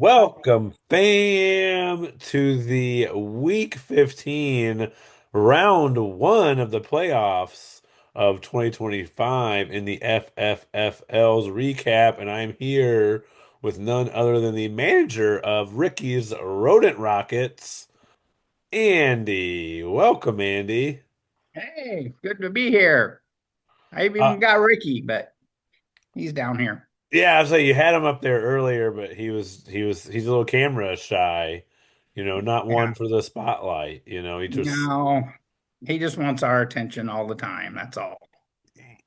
Welcome, fam, to the Week 15, Round 1 of the playoffs of 2025 in the FFFL's recap. And I'm here with none other than the manager of Ricky's Rodent Rockets, Andy. Welcome, Andy. Hey, good to be here. I Uh, even got Ricky, but he's down here. yeah, I was like, you had him up there earlier, but he's a little camera shy, not Yeah. one for the spotlight, he just. No, he just wants our attention all the time. That's all.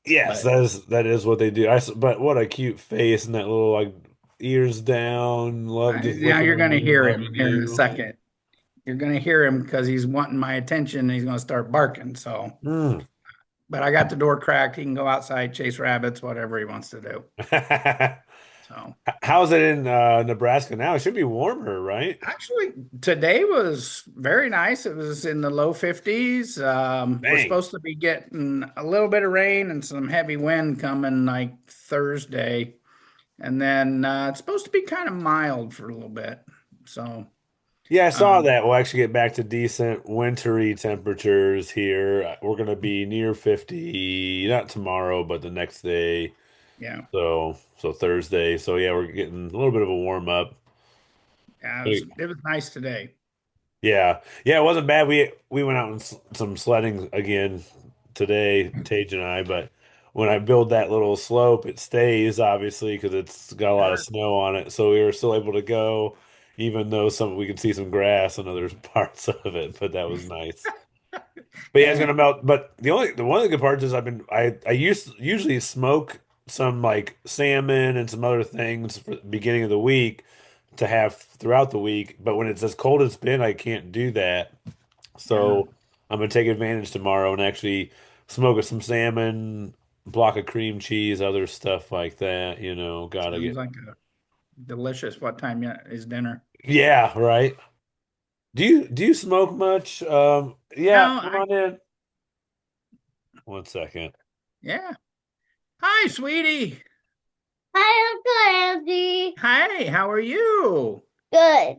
Yes, But that is what they do. But what a cute face and that little like ears down, love just now looking you're at going to you, hear him loving here in a you. second. You're going to hear him because he's wanting my attention and he's going to start barking. So, Mm. but I got the door cracked. He can go outside, chase rabbits, whatever he wants to do. So, How's it in Nebraska now? It should be warmer, right? actually, today was very nice. It was in the low 50s. We're Dang. supposed to be getting a little bit of rain and some heavy wind coming like Thursday. And then it's supposed to be kind of mild for a little bit. So, Yeah, I saw um, that. We'll actually get back to decent wintry temperatures here. We're gonna be near 50, not tomorrow, but the next day. yeah, So Thursday. So yeah, we're getting a little bit of a warm up. yeah, it was nice today. Yeah, yeah, it wasn't bad. We went out and some sledding again today, Tage and I. But when I build that little slope, it stays obviously because it's got a lot of Sure. snow on it. So we were still able to go, even though some we could see some grass on other parts of it. But that was nice. But yeah, it's Yeah, gonna melt. But the one of the good parts is I usually smoke some like salmon and some other things for the beginning of the week to have throughout the week. But when it's as cold as it's been, I can't do that. yeah. So I'm gonna take advantage tomorrow and actually smoke some salmon, block of cream cheese, other stuff like that. Gotta Sounds get. like a delicious. What time is dinner? Yeah, right. Do you smoke much? Yeah, No, come on in. 1 second. yeah. Hi, sweetie. Hi, Uncle Andy. Hey, how are you? Good.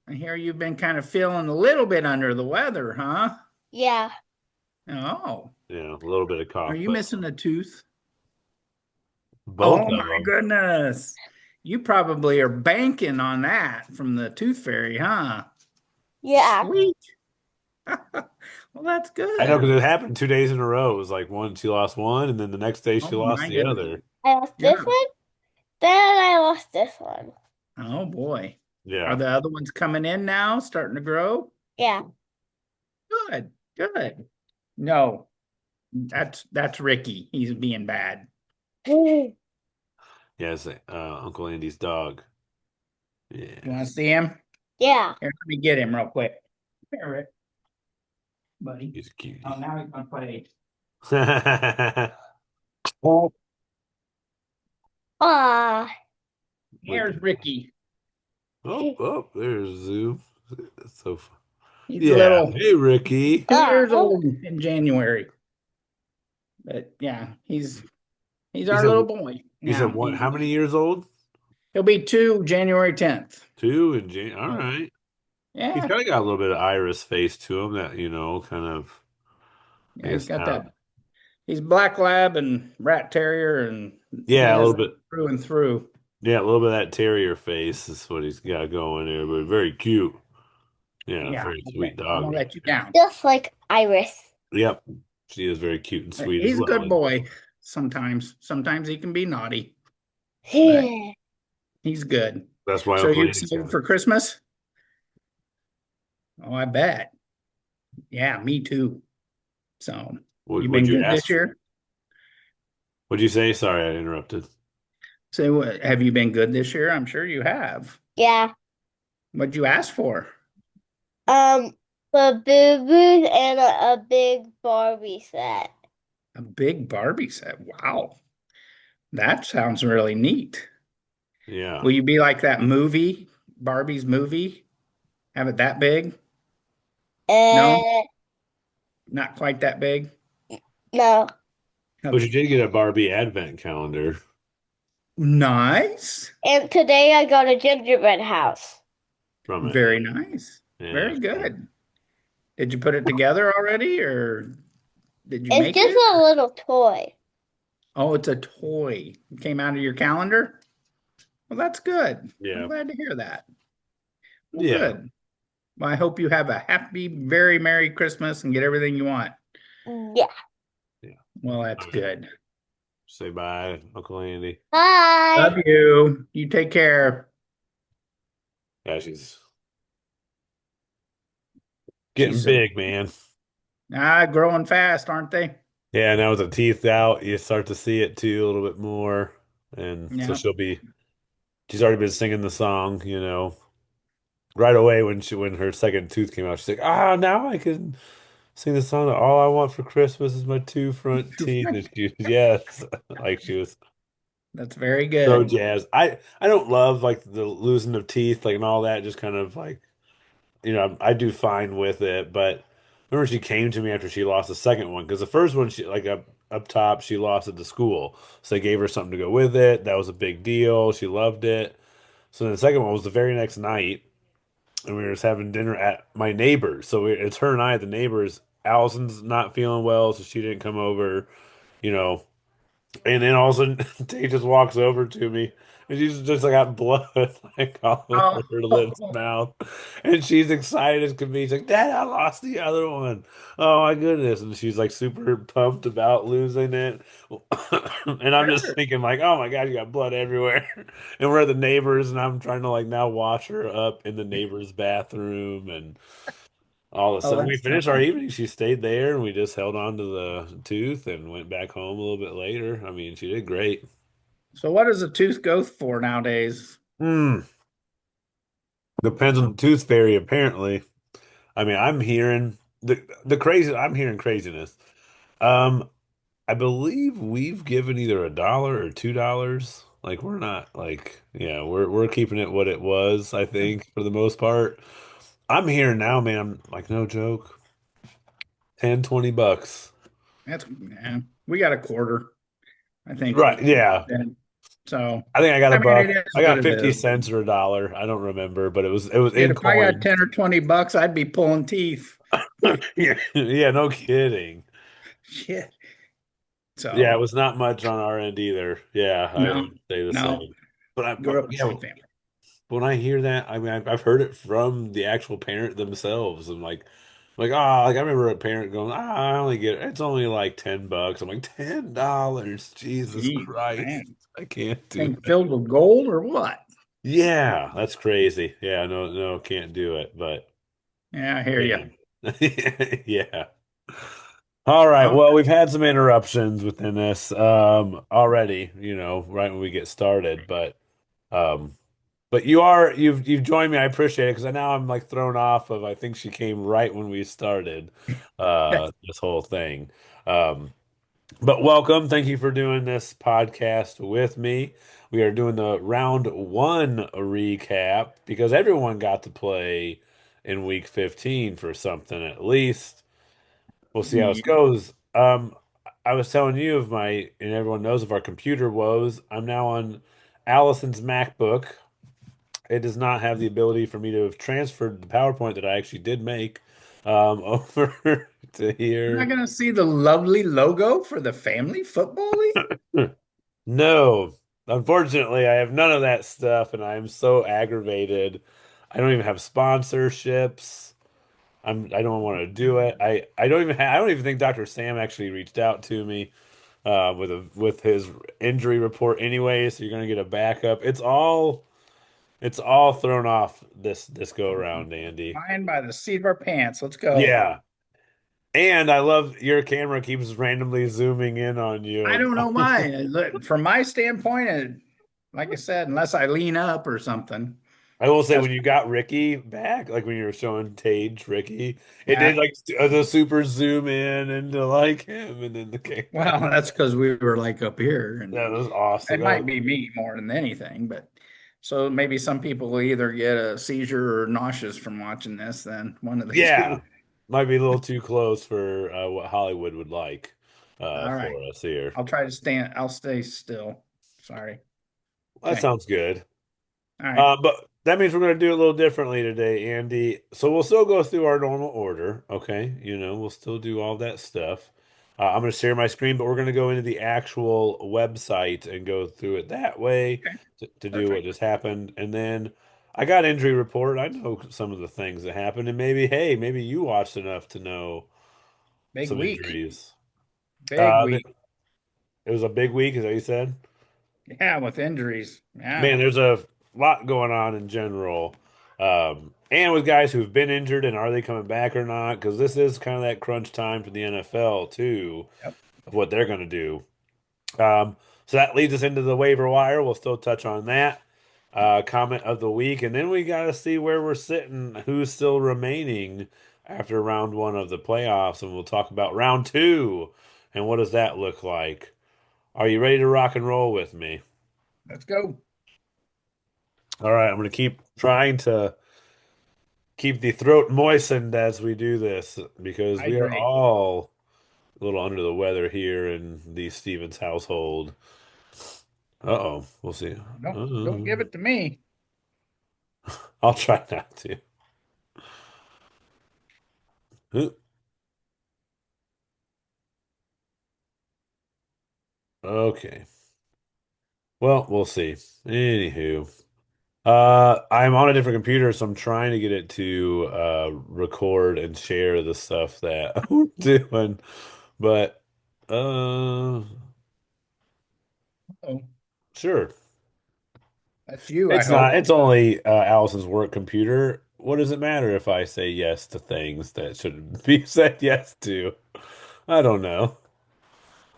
I hear you've been kind of feeling a little bit under the weather, huh? Yeah. Oh, Yeah, a little bit of are cough, you but missing a tooth? both Oh of my them. goodness. You probably are banking on that from the tooth fairy, huh? Yeah. Sweet. Well, that's I know good. because it happened 2 days in a row. It was like one, she lost one, and then the next day Oh she lost my the goodness. other. I lost Yeah. this one. Then I lost this one. Oh boy. Are Yeah. the other ones coming in now, starting to grow? Yeah. Good, good. No, that's Ricky. He's being bad. Yeah, it's Uncle Andy's dog. You want Yeah. to see him? Yeah. Here, let me get him real quick. Here, Rick, buddy. He's a Oh, cutie. now he's gonna play. Oh. Ah. Look Here's at Ricky. oh, there's Zoom. That's so fun. He's a Yeah. little Hey, Ricky. 2 years Oh. old in January. But yeah, he's You our said little boy. you said Yeah, what? How many years old? he'll be two January 10th. 2 in Jan. All So right. He's yeah, kind of got a little bit of iris face to him that, kind of, I yeah, he's guess got how. that. He's black lab and rat terrier, and he Yeah, a has little that bit. through and through. Yeah, a little bit of that terrier face is what he's got going there, but very cute. Yeah, Yeah, very okay. sweet I'm dog gonna right let you there. down. Just like Iris. Yep. She is very cute and sweet as He's a well, good isn't boy. Sometimes he can be naughty, but Yeah. he's good. that's why So Uncle you Andy's got excited it. for Christmas? Oh, I bet. Yeah, me too. So you Would been you good ask? this year? Would you say? Sorry, I interrupted. So have you been good this year? I'm sure you have. Yeah. What'd you ask for? Um, the boo-boos and a big Barbie set. A big Barbie set. Wow. That sounds really neat. Yeah. Will you be like that movie, Barbie's movie? Have it that big? No, Uh, not quite that big. no. But you Okay. did get a Barbie advent calendar. Nice. And today I got a gingerbread house. from it. Very nice. Yeah. Very good. Did you put it together already or did you It's make just it? a little toy. Oh, it's a toy. It came out of your calendar? Well, that's good. I'm Yeah. glad to hear that. Well, Yeah. good. Well, I hope you have a happy, very Merry Christmas and get everything you want. Yeah. Yeah. Well, that's All right. good. Say bye, Uncle Andy. Love Bye. you. You take care. Yeah, she's getting She's big, man. growing fast, aren't they? Yeah, now with the teeth out, you start to see it too a little bit more. And so Yeah. she's already been singing the song, right away when her second tooth came out. She's like, ah, now I can sing the song that all I want for Christmas is my two front teeth. And she, yes, like she was That's very so good. jazzed. I don't love like the losing of teeth, like and all that, just kind of like I do fine with it, but remember she came to me after she lost the second one because the first one she like up top she lost at the school, so they gave her something to go with it. That was a big deal. She loved it. So then the second one was the very next night, and we were just having dinner at my neighbor's. So it's her and I at the neighbor's. Allison's not feeling well, so she didn't come over. You know, and then all of a sudden, Tay just walks over to me, and she's just like got blood like all over her lips, Oh, mouth, and she's excited as can be. She's like, "Dad, I lost the other one. Oh my goodness!" And she's like super pumped about losing it. And I'm just sure. thinking like, "Oh my God, you got blood everywhere!" And we're at the neighbors, and I'm trying to like now wash her up in the neighbor's bathroom, and all of a Oh, sudden, we that's finished our funny. evening. She stayed there, and we just held on to the tooth and went back home a little bit later. I mean, she did great. So, what does a tooth go for nowadays? Hmm. Depends on the tooth fairy, apparently. I mean, the crazy. I'm hearing craziness. Um, I believe we've given either $1 or $2. Like we're not like yeah, we're keeping it what it was. I think for the most part. I'm hearing now, man. I'm like no joke, 10, $20. That's yeah. We got a quarter, I think. Right? Yeah. And so, I think I got I a mean, buck. it I is what got it 50 is. cents or $1. I don't remember, but it was Shit, in if I got coins. 10 or 20 bucks, I'd be pulling teeth. Yeah, yeah, no kidding. Shit. Yeah, So, it was not much on our end either. Yeah, I no, would say the no, same. But grew up in the yeah, same family. when I hear that, I mean, I've heard it from the actual parent themselves. And like like I remember a parent going, I only get it's only like $10. I'm like $10. Jesus Gee, Christ, man. I can't do Thing it. filled with gold or what? Yeah, that's crazy. Yeah, no, no, can't do it. But Yeah, I hear you. man, yeah. All right. Oh, Well, we've had some interruptions within this already, right when we get started, um but you've joined me. I appreciate it because now I'm like thrown off of I think she came right when we started this whole thing. Um but welcome. Thank you for doing this podcast with me. We are doing the round one recap because everyone got to play in week 15 for something at least. We'll see how this yeah. goes. I was telling you of and everyone knows of our computer woes. I'm now on Allison's MacBook. It does not have the ability for me to have transferred the PowerPoint that I actually did make over to We're not here. going to see the lovely logo for the Family Football League? No, unfortunately, I have none of that stuff, and I am so aggravated. I don't even have sponsorships. I don't want to do it. I don't even think Dr. Sam actually reached out to me with his injury report anyway, so you're gonna get a backup. It's all thrown off this go around, Andy. Flying by the seat of our pants. Let's go. Yeah. And I love your camera keeps randomly zooming in on you. I And don't know why. Look, from my standpoint, like I said, unless I lean up or something, I will say that's when you got Ricky back, like when you were showing Tage Ricky, it did yeah. like the super zoom in into like him and then the camera. Well, that's because we were like up here, and That was it awesome. might be me more than anything. But so maybe some people will either get a seizure or nauseous from watching this. Then one of the Yeah. two. Might be a little too close for what Hollywood would like All right, for us here. I'll try to stand. I'll stay still. Sorry. that Okay. sounds good. All right. But that means we're going to do it a little differently today, Andy. So we'll still go through our normal order, okay? We'll still do all that stuff. I'm going to share my screen, but we're going to go into the actual website and go through it that way Okay. to do what Perfect. just happened. And then I got injury report. I know some of the things that happened, and maybe, hey, maybe you watched enough to know Big some week. injuries. Big It week. was a big week, is that what you said? Yeah, with injuries. Yeah. Man, there's a lot going on in general. And with guys who've been injured and are they coming back or not? Because this is kind of that crunch time for the NFL, too, Yep. of what they're going to do. So that leads us into the waiver wire. We'll still touch on that. Comment of the week. And then we got to see where we're sitting, who's still remaining after round one of the playoffs. And we'll talk about round two and what does that look like. Are you ready to rock and roll with me? Let's go. All right, I'm going to keep trying to keep the throat moistened as we do this because we are Hydrate. all a little under the weather here in the Stevens household. Uh-oh, we'll see. Don't give it to me. I'll try not to. Uh, Okay. Well, we'll see. Anywho, I'm on a different computer, so I'm trying to get it to record and share the stuff that we're doing. But uh, Oh, sure. that's you, I It's not. hope. It's only Allison's work computer. What does it matter if I say yes to things that should be said yes to? I don't know.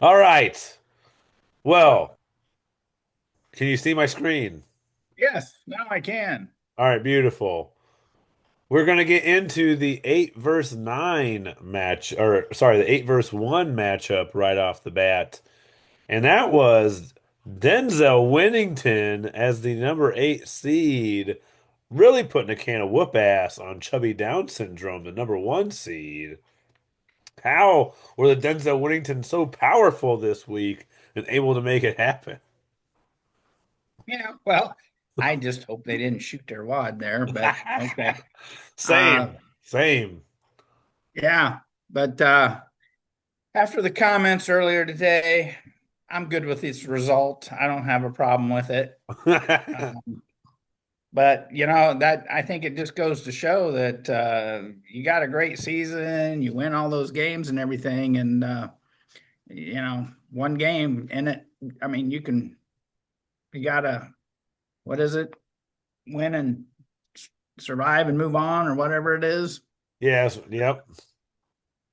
All right. So, Well, can you see my screen? yes, now I can. All right, beautiful. We're gonna get into the 8 versus 9 match, or sorry, the 8 versus 1 matchup right off the bat. And that was Denzel Winnington as the number 8 seed, really putting a can of whoop ass on Chubby Down Syndrome, the number 1 seed. How were the Denzel Winnington so powerful this week and able to make it happen? Yeah, well, I just hope they didn't shoot their wad there, but okay. Uh, Same, same. yeah, but after the comments earlier today, I'm good with this result. I don't have a problem with it. But that I think it just goes to show that you got a great season, you win all those games and everything, and one game in it. I mean, you gotta what is it? Win and survive and move on, or whatever it is. Yes, yep,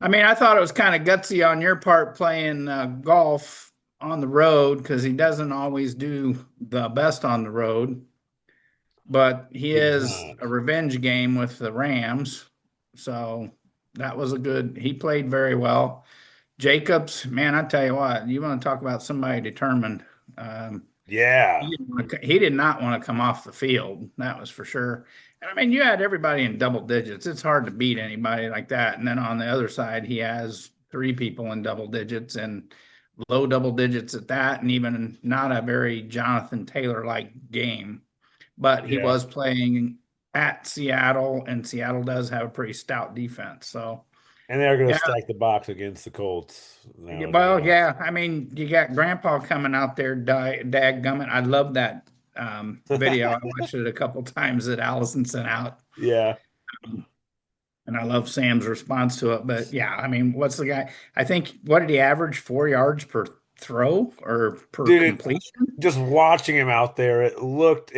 I mean, I thought it was kind of gutsy on your part playing golf on the road because he doesn't always do the best on the road. But he he does is not. a revenge game with the Rams. So that was a good, he played very well. Jacobs, man, I tell you what, you want to talk about somebody determined. Um, Yeah. he did not want to come off the field. That was for sure. And I mean, you had everybody in double digits. It's hard to beat anybody like that. And then on the other side, he has three people in double digits and low double digits at that, and even not a very Jonathan Taylor like game. But he Yeah. was playing at Seattle, and Seattle does have a pretty stout defense. So, And they're going to yeah, stack the box against the Colts well, nowadays. yeah. I mean, you got Grandpa coming out there, dadgummit. I love that video. I watched it a couple times that Allison sent out, Yeah. and I love Sam's response to it. But yeah, I mean, what's the guy? I think what did he average? 4 yards per throw or per Dude, completion? just watching him out there, it looked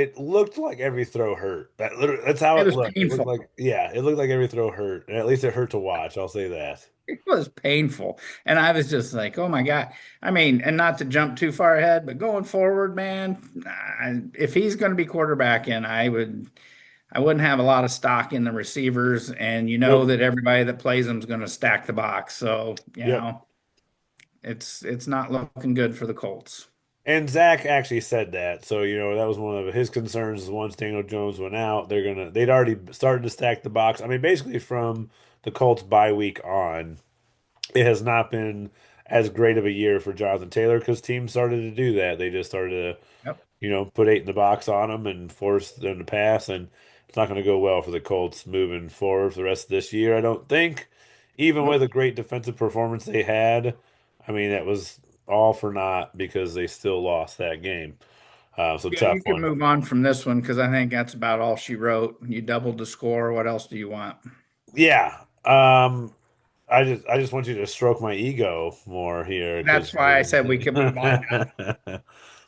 like every throw hurt. That's how It it was looked. It looked painful. like yeah, it looked like every throw hurt. And at least it hurt to watch, I'll say that. It was painful. And I was just like, oh my God. I mean, and not to jump too far ahead, but going forward, man, if he's going to be quarterbacking, I wouldn't have a lot of stock in the receivers. And you know Nope. that everybody that plays them is going to stack the box. So, Yep. it's not looking good for the Colts. And Zach actually said that. So, that was one of his concerns is once Daniel Jones went out, they'd already started to stack the box. I mean, basically from the Colts bye week on, it has not been as great of a year for Jonathan Taylor because teams started to do that. They just started to Yep. put eight in the box on them and force them to pass. And it's not going to go well for the Colts moving forward for the rest of this year, I don't think. Even with Nope. a great defensive performance they had, I mean, that was all for naught because they still lost that game. So Yeah, you tough can one. move on from this one because I think that's about all she wrote. You doubled the score. What else do you want? Yeah. I just want you to stroke my ego more here That's because why I said we can move on now.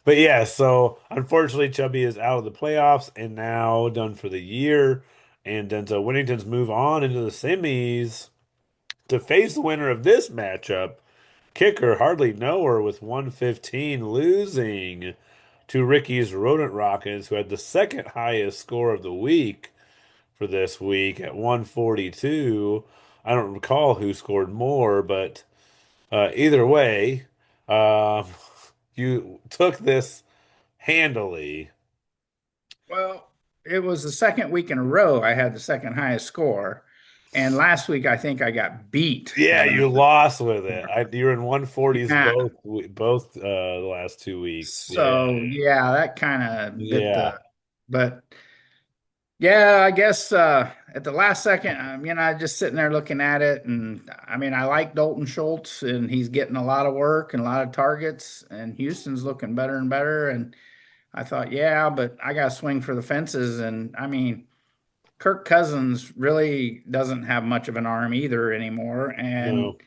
but yeah, so unfortunately Chubby is out of the playoffs and now done for the year. And Denzel Whittington's move on into the semis to face the winner of this matchup. Kicker hardly know her with 115 losing to Ricky's Rodent Rockets, who had the second highest score of the week for this week at 142. I don't recall who scored more, but either way, um, you took this handily. Well, it was the second week in a row I had the second highest score. And last week I think I got beat Yeah, having a you lost with it. score. You're in 140s Yeah. both the last 2 weeks. Yeah, So yeah, that kind of bit yeah. but yeah, I guess at the last second, just sitting there looking at it, and I mean, I like Dalton Schultz, and he's getting a lot of work and a lot of targets, and Houston's looking better and better. And I thought, yeah, but I got to swing for the fences, and I mean, Kirk Cousins really doesn't have much of an arm either anymore, No,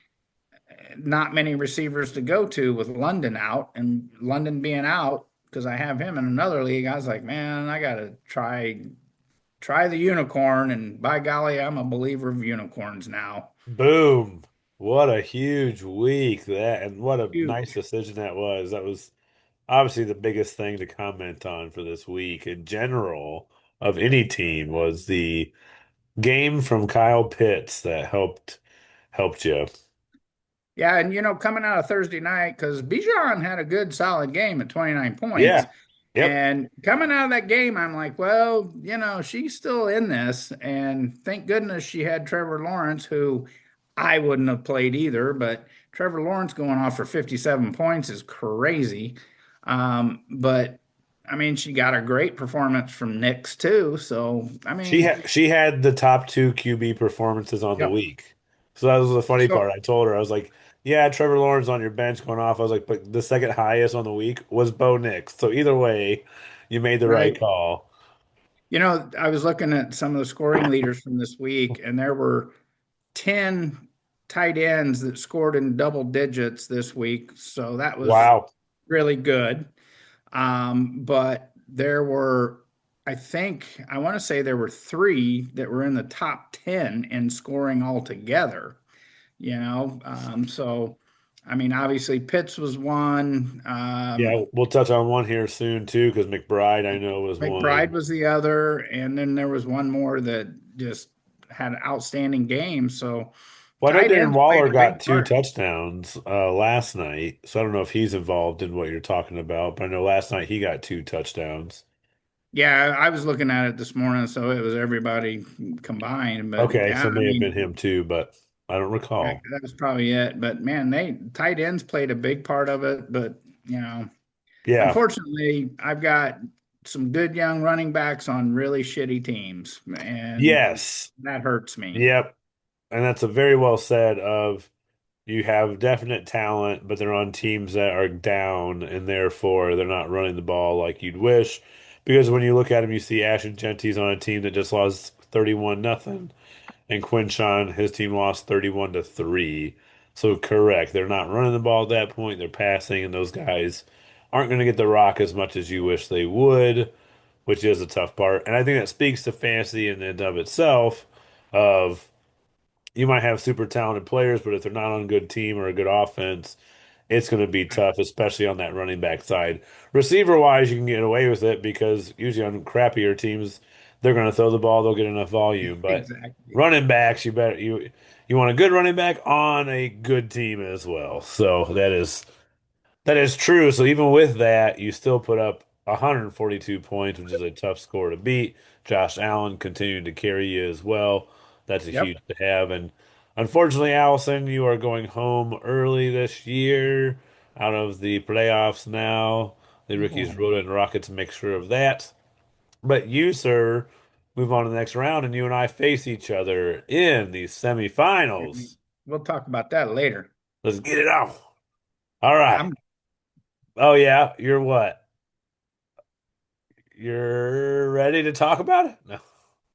and not many receivers to go to with London out, and London being out because I have him in another league. I was like, man, I got to try the unicorn, and by golly, I'm a believer of unicorns now. boom. What a huge week that, and what a nice Huge. decision that was. That was obviously the biggest thing to comment on for this week in general of any team was the game from Kyle Pitts that helped you. Yeah, and coming out of Thursday night, because Bijan had a good solid game at 29 points. Yeah. Yep. And coming out of that game, I'm like, well, she's still in this. And thank goodness she had Trevor Lawrence, who I wouldn't have played either, but Trevor Lawrence going off for 57 points is crazy. But I mean, she got a great performance from Knicks too. So, I mean, She had the top two QB performances on the yep. week. So that was the funny part. So, I told her, I was like, yeah, Trevor Lawrence on your bench going off. I was like, but the second highest on the week was Bo Nix. So either way, you made the right right. call. I was looking at some of the scoring leaders from this week, and there were 10 tight ends that scored in double digits this week. So that was Wow. really good. But there were, I want to say there were three that were in the top 10 in scoring altogether. So, I mean, obviously, Pitts was one. Yeah, we'll touch on one here soon too, because McBride I know was McBride one. was the other, and then there was one more that just had an outstanding game. So Well, I know tight Darren ends played Waller a got big two part. touchdowns last night, so I don't know if he's involved in what you're talking about, but I know last night he got two touchdowns. Yeah, I was looking at it this morning, so it was everybody combined. But Okay, yeah, so it I may have been mean, him too, but I don't yeah, recall. that was probably it. But man, they tight ends played a big part of it. But Yeah. unfortunately, I've got some good young running backs on really shitty teams, and Yes. that hurts me. Yep. And that's a very well said of you have definite talent, but they're on teams that are down, and therefore they're not running the ball like you'd wish. Because when you look at him, you see Ashton Genty's on a team that just lost 31 nothing, and Quinshawn, his team lost 31 to 3. So correct, they're not running the ball at that point, they're passing, and those guys aren't going to get the rock as much as you wish they would, which is a tough part. And I think that speaks to fantasy in and of itself of you might have super talented players, but if they're not on a good team or a good offense, it's going to be tough, especially on that running back side. Receiver wise, you can get away with it because usually on crappier teams, they're going to throw the ball, they'll get enough volume. But Exactly. running backs, you want a good running back on a good team as well. So that is true. So even with that, you still put up 142 points, which is a tough score to beat. Josh Allen continued to carry you as well. That's a Yep. huge to have. And unfortunately, Allison, you are going home early this year out of the playoffs now. The rookies Mhm. Rhoda and Rockets mixture of that. But you, sir, move on to the next round, and you and I face each other in the semifinals. We'll talk about that later. Let's get it on. All right. I'm Oh yeah, you're what? You're ready to talk about it? No.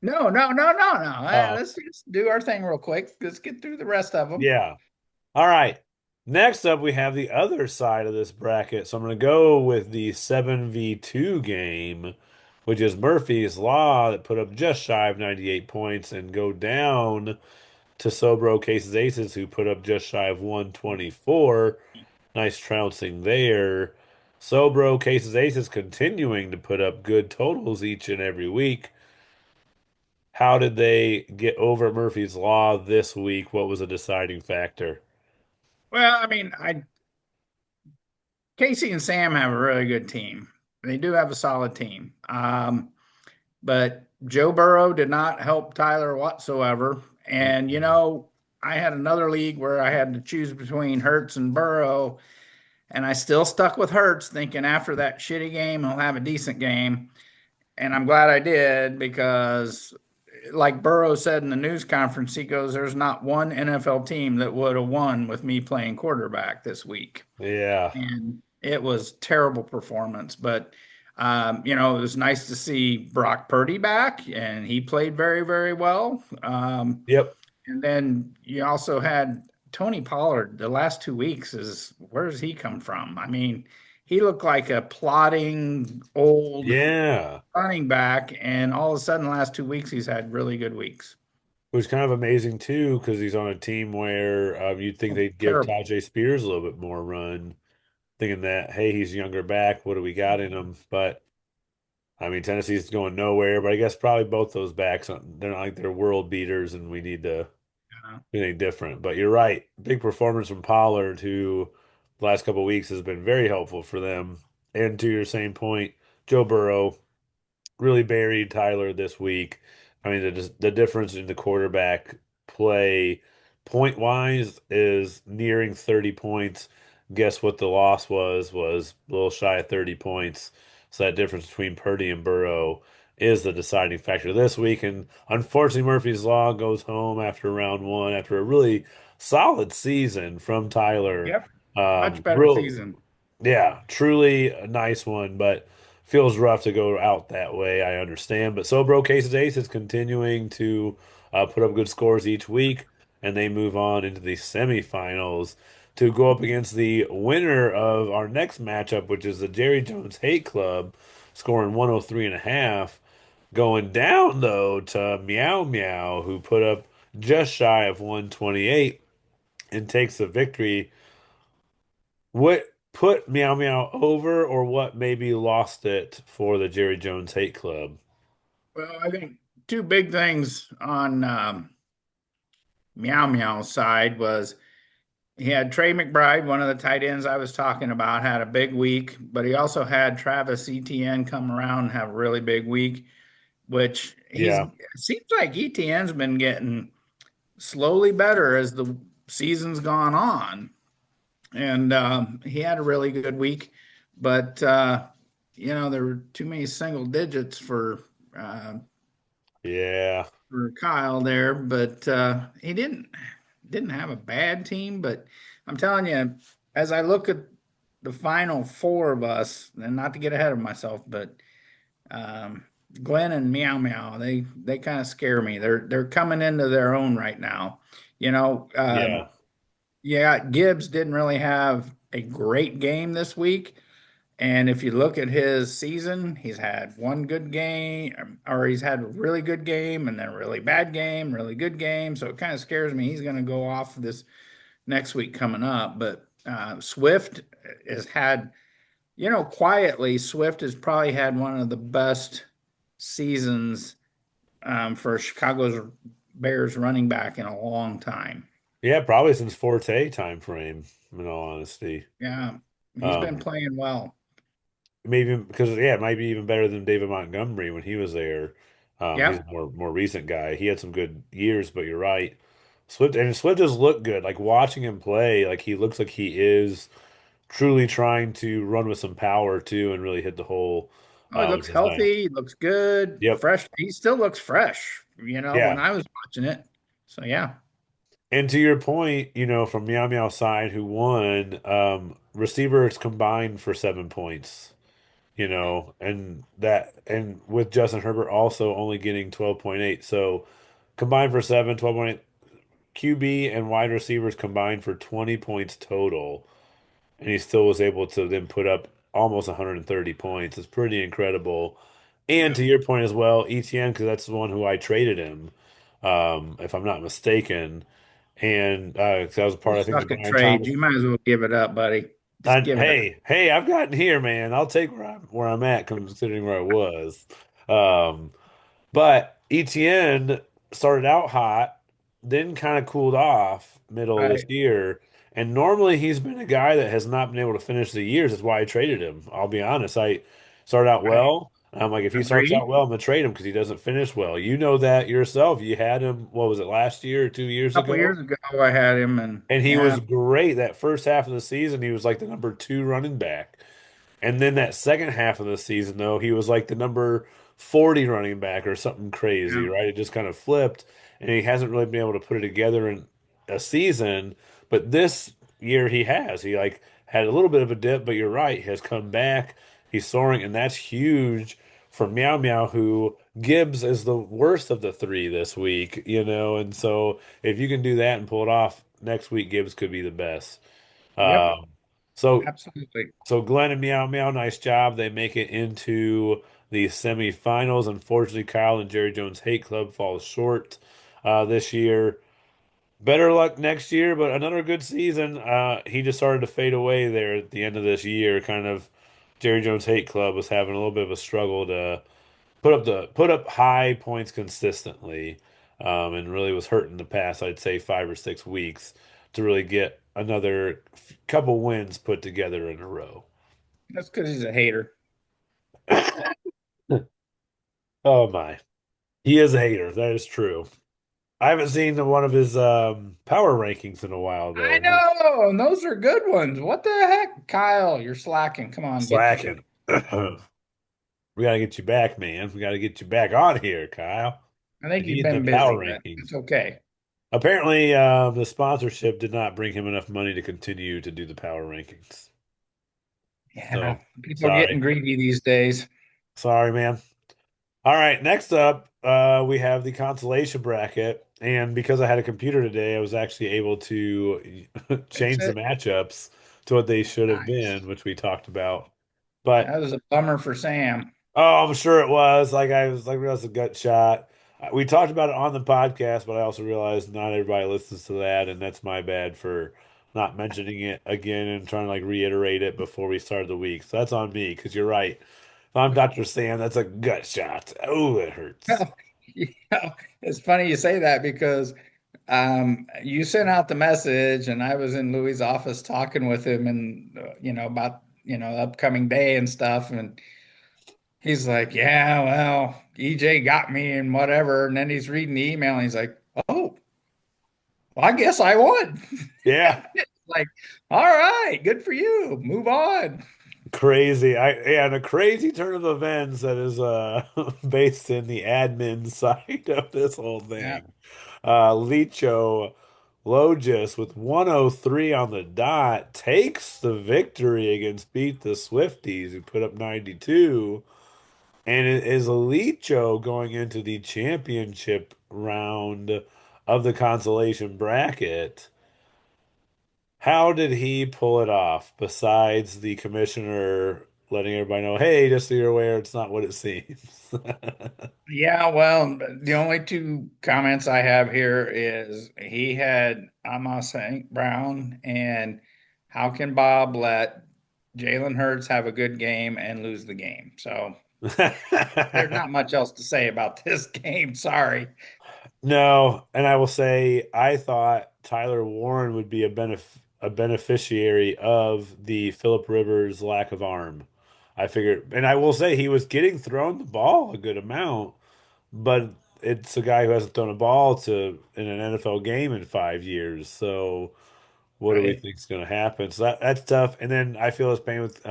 no, no, no, no, no. Oh, Let's just do our thing real quick. Let's get through the rest of them. yeah. All right. Next up, we have the other side of this bracket. So I'm going to go with the 7v2 game, which is Murphy's Law that put up just shy of 98 points and go down to Sobro Cases Aces, who put up just shy of 124. Nice trouncing there. Sobro Cases Aces continuing to put up good totals each and every week. How did they get over Murphy's Law this week? What was a deciding factor? Well, Casey and Sam have a really good team. They do have a solid team. But Joe Burrow did not help Tyler whatsoever. And, I had another league where I had to choose between Hurts and Burrow, and I still stuck with Hurts, thinking after that shitty game, he'll have a decent game. And I'm glad I did because, like Burrow said in the news conference, he goes, "There's not one NFL team that would have won with me playing quarterback this week." Yeah. And it was terrible performance. But it was nice to see Brock Purdy back, and he played very, very well. Yep. And then you also had Tony Pollard. The last 2 weeks is where does he come from? I mean, he looked like a plodding old Yeah. running back, and all of a sudden, the last 2 weeks, he's had really good weeks. It was kind of amazing too because he's on a team where you'd think Oh, they'd give terrible. Tajay Spears a little bit more run, thinking that, hey, he's younger back. What do we got in him? But I mean, Tennessee's going nowhere. But I guess probably both those backs, they're not like they're world beaters, and we need to Uh, do anything different. But you're right. Big performance from Pollard, who the last couple of weeks has been very helpful for them. And to your same point, Joe Burrow really buried Tyler this week. I mean, the difference in the quarterback play point wise is nearing 30 points. Guess what the loss was a little shy of 30 points. So that difference between Purdy and Burrow is the deciding factor this week. And unfortunately, Murphy's Law goes home after round one after a really solid season from Tyler. yep, much better Real season. yeah, truly a nice one, but feels rough to go out that way. I understand, but Sobro Cases Ace is continuing to put up good scores each week, and they move on into the semifinals to go up against the winner of our next matchup, which is the Jerry Jones Hate Club, scoring 103 and a half. Going down though to Meow Meow, who put up just shy of 128 and takes the victory. What put Meow Meow over, or what maybe lost it for the Jerry Jones Hate Club? Well, I think two big things on Meow Meow's side was he had Trey McBride, one of the tight ends I was talking about, had a big week, but he also had Travis Etienne come around and have a really big week, which Yeah, seems like Etienne's been getting slowly better as the season's gone on. And he had a really good week, but there were too many single digits uh, yeah, for Kyle there. But he didn't have a bad team. But I'm telling you, as I look at the final four of us, and not to get ahead of myself, but um, Glenn and Meow Meow, they kind of scare me. They're coming into their own right now. You know, yeah, yeah, Gibbs didn't really have a great game this week. And if you look at his season, he's had one good game, or he's had a really good game, and then a really bad game, really good game. So it kind of scares me. He's going to go off this next week coming up. But Swift has had, quietly, Swift has probably had one of the best seasons for Chicago's Bears running back in a long time. yeah. Probably since Forte time frame, in all honesty. Yeah, he's been Um, playing well. maybe because yeah, it might be even better than David Montgomery when he was there. He's a Yep. more recent guy. He had some good years, but you're right. Swift does look good. Like watching him play, like he looks like he is. truly trying to run with some power too and really hit the hole, Oh, he which looks is nice. healthy. He looks good, Yep. fresh. He still looks fresh, when Yeah. I was watching it. So yeah, And to your point, from Meow Meow side who won, receivers combined for 7 points, and with Justin Herbert also only getting 12.8. So combined for 7, 12.8. QB and wide receivers combined for 20 points total. And he still was able to then put up almost 130 points. It's pretty incredible. And yeah. to your point as well, ETN, because that's the one who I traded him, if I'm not mistaken. And 'cause that was You part, I think, the suck at Brian trades. Thomas. You might as well give it up, buddy. Just give it up. Hey, I've gotten here, man. I'll take where I'm at, considering where I was. Um, but ETN started out hot, then kind of cooled off middle of this Right, year. And normally he's been a guy that has not been able to finish the years. That's why I traded him. I'll be honest. I started out right. well. And I'm like, if he starts Agreed. out well, I'm gonna trade him because he doesn't finish well. You know that yourself. You had him, what was it, last year or 2 years A couple ago? years ago, I had him, and And he yeah, was great that first half of the season. He was like the number two running back. And then that second half of the season, though, he was like the number 40 running back or something crazy, yeah, right? It just kind of flipped, and he hasn't really been able to put it together in a season. But this year he has. He like had a little bit of a dip, but you're right, he has come back. He's soaring, and that's huge for Meow Meow, who Gibbs is the worst of the three this week, and so if you can do that and pull it off next week, Gibbs could be the best. yep, Um, so absolutely. so Glenn and Meow Meow, nice job. They make it into the semifinals. Unfortunately, Kyle and Jerry Jones Hate Club falls short this year. Better luck next year, but another good season. He just started to fade away there at the end of this year. Kind of Jerry Jones Hate Club was having a little bit of a struggle to put up high points consistently, and really was hurting the past, I'd say, 5 or 6 weeks to really get another couple wins put together in a row. That's because he's a hater. Oh my. He is a hater. That is true. I haven't seen one of his power rankings in a while I though. know, and those are good ones. What the heck, Kyle? You're slacking. Come on, get together. Slacking. We gotta get you back, man. We gotta get you back on here, Kyle. I You think you've need the been power busy, but rankings. it's okay. Apparently, the sponsorship did not bring him enough money to continue to do the power rankings. Yeah, So people are getting sorry. greedy these days. Sorry, man. All right, next up, we have the consolation bracket. And because I had a computer today, I was actually able to Fix change the it. matchups to what they should have been, Nice. which we talked about. But That was a bummer for Sam. oh, I'm sure it was. Like I was like, that was a gut shot. We talked about it on the podcast, but I also realized not everybody listens to that, and that's my bad for not mentioning it again and trying to like reiterate it before we started the week. So that's on me because you're right. If I'm Dr. Sam, that's a gut shot. Oh, it hurts. Well, it's funny you say that because you sent out the message, and I was in Louis' office talking with him, and about upcoming day and stuff, and he's like, "Yeah, well, EJ got me and whatever," and then he's reading the email, and he's like, "Oh, well, I guess I won." Yeah. Like, all right, good for you. Move on. Crazy. And a crazy turn of events that is based in the admin side of this whole Yeah. thing. Licho Logis with 103 on the dot takes the victory against Beat the Swifties who put up 92. And it is Licho going into the championship round of the consolation bracket. How did he pull it off besides the commissioner letting everybody know, hey, just so you're aware, it's not what it seems? Yeah, well, the only two comments I have here is he had Amos St. Brown, and how can Bob let Jalen Hurts have a good game and lose the game? So there's not much else to say about this game. Sorry. No, and I will say I thought Tyler Warren would be a beneficiary of the Philip Rivers lack of arm. I figured, and I will say he was getting thrown the ball a good amount, but it's a guy who hasn't thrown a ball to in an NFL game in 5 years. So what do we right? think's going to happen? So that's tough. And then I feel his pain with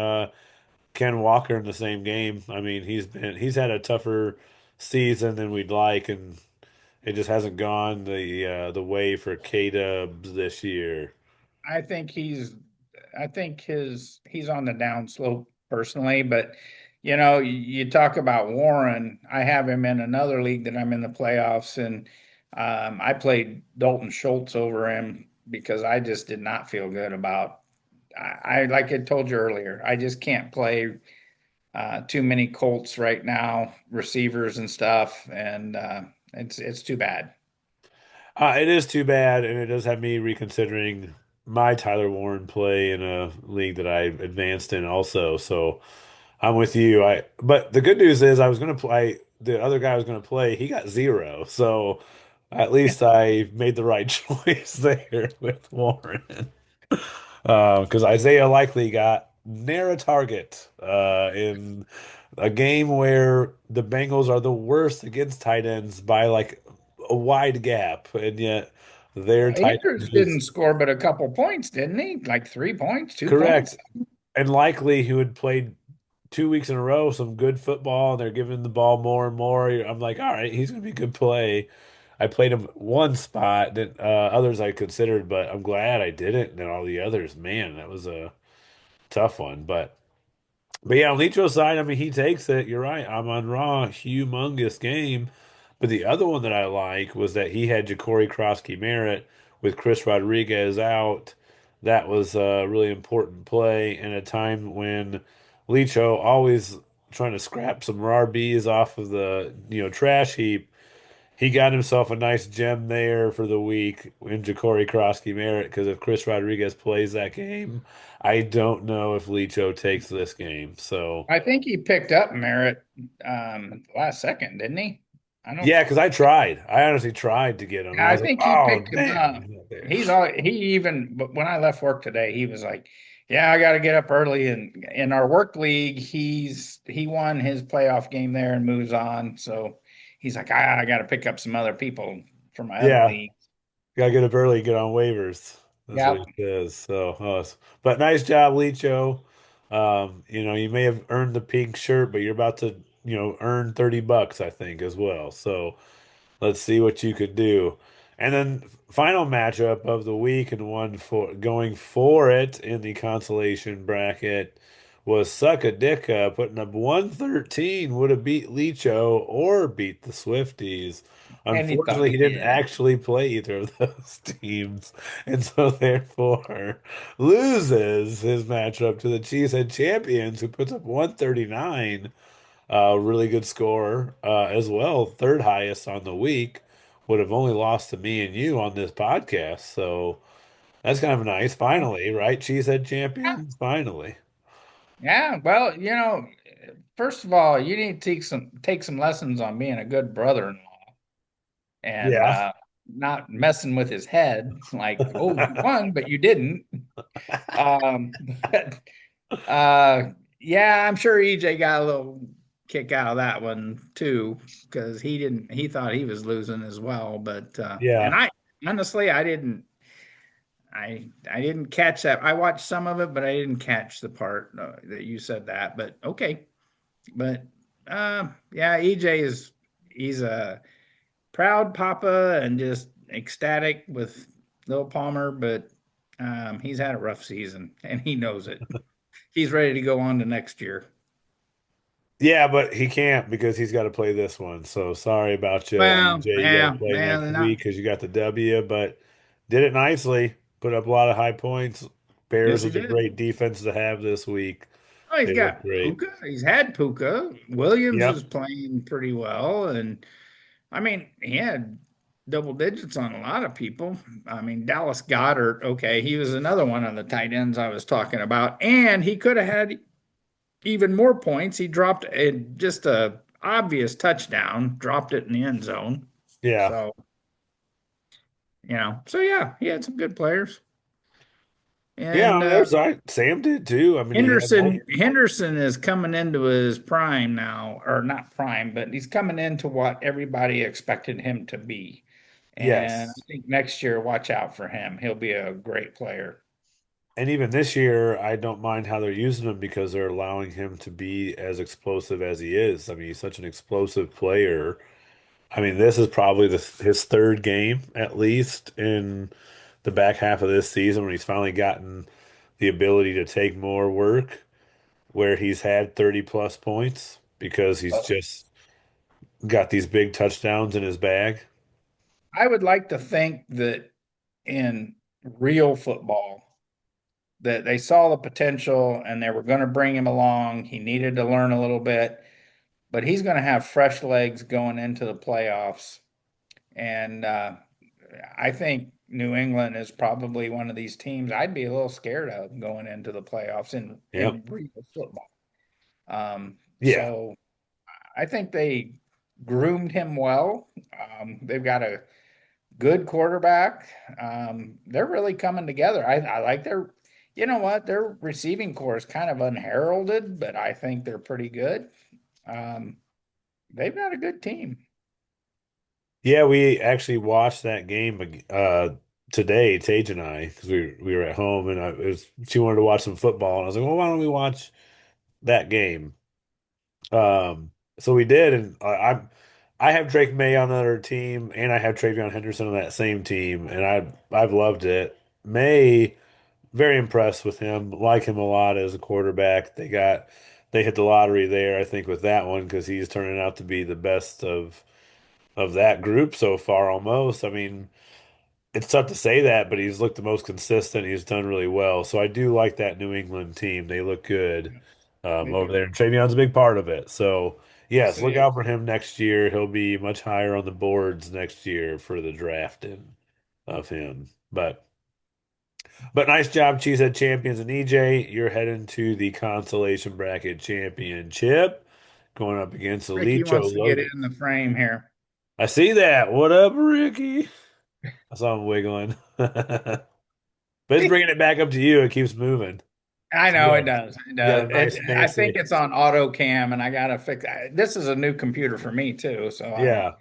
Ken Walker in the same game. I mean, he's had a tougher season than we'd like, and it just hasn't gone the way for K-Dubs this year. I think he's I think he's on the downslope personally, but you talk about Warren. I have him in another league that I'm in the playoffs, and I played Dalton Schultz over him because I just did not feel good about. I like I told you earlier, I just can't play too many Colts right now, receivers and stuff, and it's too bad. It is too bad, and it does have me reconsidering my Tyler Warren play in a league that I advanced in also. So I'm with you. But the good news is I was going to play the other guy I was going to play. He got zero, so at least I made the right choice there with Warren. Because Isaiah likely got near a target in a game where the Bengals are the worst against tight ends by like a wide gap, and yet their tight Andrews end is didn't score but a couple points, didn't he? Like 3 points, 2 points. correct. And likely who had played 2 weeks in a row some good football, and they're giving the ball more and more. I'm like, all right, he's gonna be good play. I played him one spot that others I considered, but I'm glad I didn't. And all the others, man, that was a tough one. But yeah, on Licho's side, I mean, he takes it. You're right. I'm on Raw, humongous game. But the other one that I like was that he had Ja'Cory Krosky Merritt with Chris Rodriguez out. That was a really important play in a time when Licho always trying to scrap some RBs off of the trash heap. He got himself a nice gem there for the week in Ja'Cory Krosky Merritt because if Chris Rodriguez plays that game, I don't know if Licho takes this game. So I think he picked up Merritt last second, didn't he? I don't. yeah, because I tried. I honestly tried to get him, and I I was like, think he oh picked him damn, up. he's not there. He's all he even. But when I left work today, he was like, "Yeah, I got to get up early." And in our work league, he won his playoff game there and moves on. So he's like, I got to pick up some other people for my other Yeah, league. gotta get up early, get on waivers. That's what Yep. he says. So, but nice job, Licho. You may have earned the pink shirt, but you're about to, earn $30, I think, as well. So let's see what you could do. And then final matchup of the week and one for going for it in the consolation bracket was Suckadicka putting up 113. Would have beat Licho or beat the Swifties. And he thought Unfortunately, he he didn't did. actually play either of those teams, and so therefore loses his matchup to the Cheesehead Champions, who puts up 139. Really good score as well. Third highest on the week. Would have only lost to me and you on this podcast. So that's kind of nice. Finally, right? Cheesehead champions. Finally. Yeah, well, first of all, you need to take some lessons on being a good brother-in-law and Yeah. not messing with his head. Like, oh, you won, but you didn't. Um, but yeah, I'm sure EJ got a little kick out of that one too, because he thought he was losing as well. But and Yeah. I honestly I didn't catch that. I watched some of it, but I didn't catch the part that you said that. But okay. But yeah, EJ he's a proud papa and just ecstatic with Lil Palmer, but he's had a rough season and he knows it. He's ready to go on to next year. Yeah, but he can't because he's got to play this one. So sorry about you, Well, EJ. You got to yeah, play next man, not week because you got the W, but did it nicely. Put up a lot of high points. yes, Bears he was a did. great defense to have this week. Oh, he's They looked got great. Puka. He's had Puka. Williams is Yep. playing pretty well, and I mean, he had double digits on a lot of people. I mean, Dallas Goddard, okay, he was another one of the tight ends I was talking about, and he could have had even more points. He dropped just a obvious touchdown, dropped it in the end zone. Yeah. So, so yeah, he had some good players. Yeah, And on the other side, Sam did too. I mean, he had Henderson is coming into his prime now, or not prime, but he's coming into what everybody expected him to be. And I Yes. think next year, watch out for him. He'll be a great player. And even this year, I don't mind how they're using him because they're allowing him to be as explosive as he is. I mean, he's such an explosive player. I mean, this is probably his third game at least in the back half of this season when he's finally gotten the ability to take more work, where he's had 30 plus points because he's Well, just got these big touchdowns in his bag. I would like to think that in real football, that they saw the potential and they were going to bring him along. He needed to learn a little bit, but he's going to have fresh legs going into the playoffs. And I think New England is probably one of these teams I'd be a little scared of going into the playoffs Yep. in real football. Yeah. So I think they groomed him well. They've got a good quarterback. They're really coming together. I like their, you know what, their receiving core is kind of unheralded, but I think they're pretty good. Um, they've got a good team. Yeah, we actually watched that game today, Tage and I, because we were at home and she wanted to watch some football, and I was like, well, why don't we watch that game? So we did, and I have Drake May on another team, and I have Travion Henderson on that same team, and I've loved it. May, very impressed with him, like him a lot as a quarterback. They hit the lottery there, I think, with that one because he's turning out to be the best of that group so far, almost. I mean, it's tough to say that, but he's looked the most consistent. He's done really well. So I do like that New England team. They look good They over do. there. And Travion's a big part of it. So, Yes, yes, it look is. out for him next year. He'll be much higher on the boards next year for the drafting of him. But nice job, Cheesehead Champions and EJ. You're heading to the consolation bracket championship, going up against the Ricky Lecho wants to get Logan. in the frame here. I see that. What up, Ricky? I saw him wiggling. But it's bringing it back up to you. It keeps moving. I So know it does. It you got does. a nice I think fancy. it's on auto cam, and I gotta fix. This is a new computer for me too, so I'm Yeah.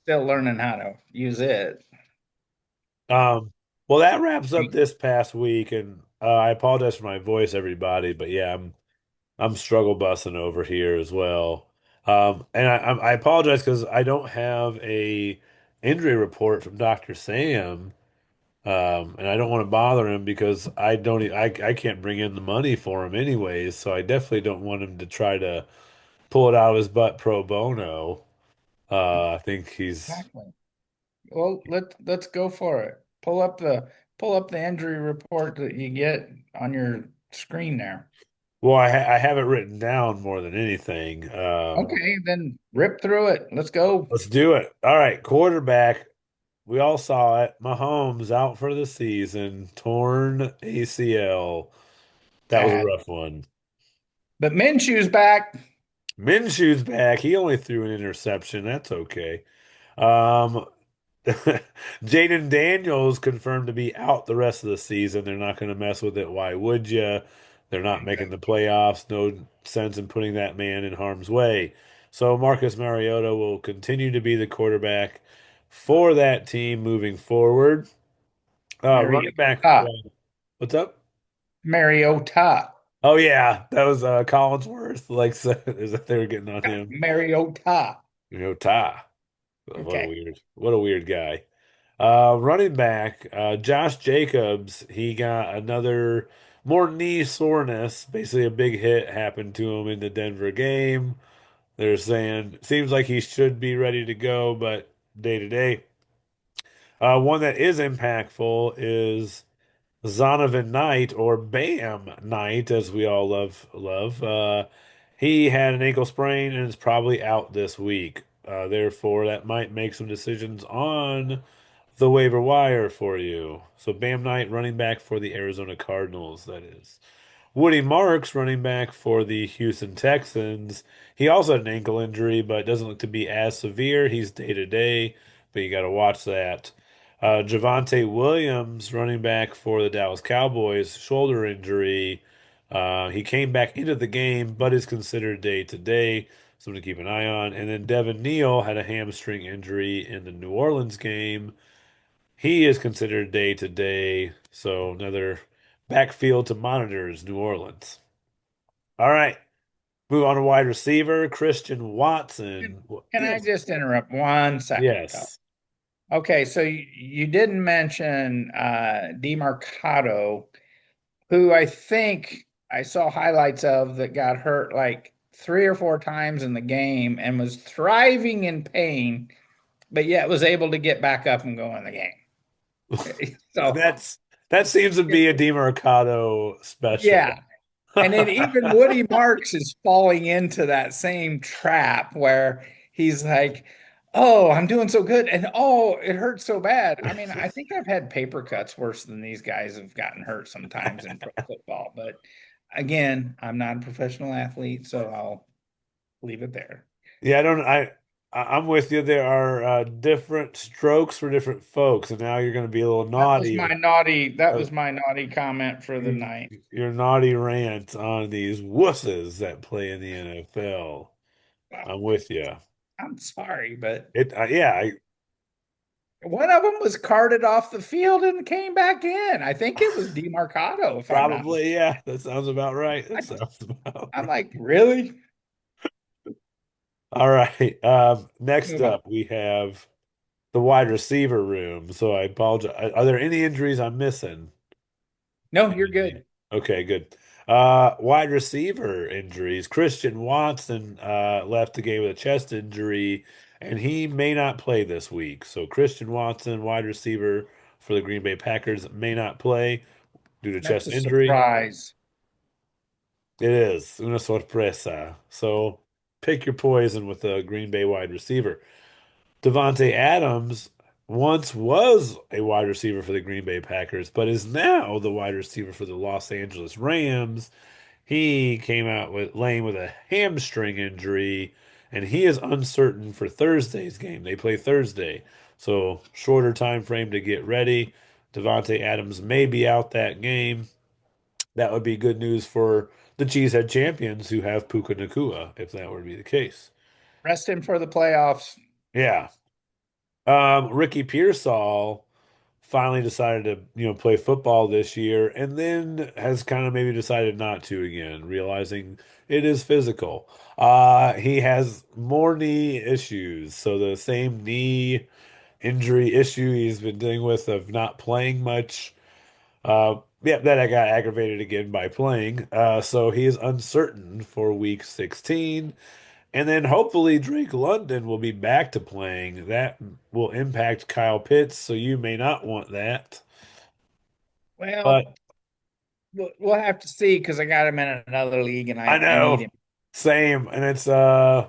still learning how to use it. Um, well, that wraps up this past week, and I apologize for my voice, everybody, but yeah, I'm struggle bussing over here as well. And I apologize because I don't have a injury report from Dr. Sam. And I don't want to bother him because I can't bring in the money for him anyways, so I definitely don't want him to try to pull it out of his butt pro bono. I think he's Exactly. Well, let's go for it. Pull up the injury report that you get on your screen there. well, I have it written down more than anything. Okay, then rip through it. Let's go. Let's do it. All right, quarterback. We all saw it. Mahomes out for the season, torn ACL. That was a Sad. rough one. But Minshew's back. Minshew's back. He only threw an interception. That's okay. Um, Jaden Daniels confirmed to be out the rest of the season. They're not going to mess with it. Why would you? They're not making the Exactly. playoffs. No sense in putting that man in harm's way. So Marcus Mariota will continue to be the quarterback for that team moving forward. Running back. Mariota. What's up? Mariota. Oh yeah, that was Collinsworth. Like is that they were getting on him? Mariota. Mariota. Okay. What a weird guy. Running back, Josh Jacobs, he got another more knee soreness. Basically, a big hit happened to him in the Denver game. They're saying seems like he should be ready to go, but day to day. One that is impactful is Zonovan Knight or Bam Knight, as we all love. He had an ankle sprain and is probably out this week. Therefore, that might make some decisions on the waiver wire for you. So Bam Knight, running back for the Arizona Cardinals, that is. Woody Marks, running back for the Houston Texans. He also had an ankle injury, but doesn't look to be as severe. He's day to day, but you got to watch that. Javante Williams, running back for the Dallas Cowboys, shoulder injury. He came back into the game, but is considered day to day. Something to keep an eye on. And then Devin Neal had a hamstring injury in the New Orleans game. He is considered day to day. So another backfield to monitors New Orleans. All right. Move on to wide receiver, Christian Can, Watson. can I Yes. just interrupt 1 second, though? Yes. Okay, so you didn't mention DeMarcado, who I think I saw highlights of that got hurt like 3 or 4 times in the game and was thriving in pain, but yet was able to get back up and go in the game. So, That's that seems to be a DeMarcado yeah. special. And then even Woody Marks is falling into that same trap where he's like, "Oh, I'm doing so good, and oh, it hurts so bad." I mean, I think I've had paper cuts worse than these guys have gotten hurt sometimes in pro football. But again, I'm not a professional athlete, so I'll leave it there. Yeah, I'm with you. There are different strokes for different folks, and now you're going to be a little naughty. That Uh, was my naughty comment for the night. your naughty rant on these wusses that play in the NFL. Well, I'm with you. I'm sorry, but Yeah, one of them was carted off the field and came back in. I think it was DeMarcado, if I'm not probably. mistaken. Yeah, that sounds about right. That I, sounds about I'm right. like, really? All right. Next Move on. up, we have the wide receiver room. So I apologize. Are there any injuries I'm missing? No, you're Anything? good. Okay, good. Wide receiver injuries. Christian Watson left the game with a chest injury, and he may not play this week. So Christian Watson, wide receiver for the Green Bay Packers, may not play due to That's chest a injury. surprise. It is una sorpresa. So pick your poison with a Green Bay wide receiver. Devontae Adams once was a wide receiver for the Green Bay Packers, but is now the wide receiver for the Los Angeles Rams. He came out with laying with a hamstring injury, and he is uncertain for Thursday's game. They play Thursday, so shorter time frame to get ready. Devontae Adams may be out that game. That would be good news for the Cheesehead champions who have Puka Nakua, if that were to be the case. Rest him for the playoffs. Yeah. Ricky Pearsall finally decided to, play football this year and then has kind of maybe decided not to again, realizing it is physical. He has more knee issues. So the same knee injury issue he's been dealing with of not playing much. Yeah, that I got aggravated again by playing. So he is uncertain for week 16. And then hopefully Drake London will be back to playing. That will impact Kyle Pitts, so you may not want that. Well, But we'll have to see because I got him in another league and I I need know, him. same. And it's I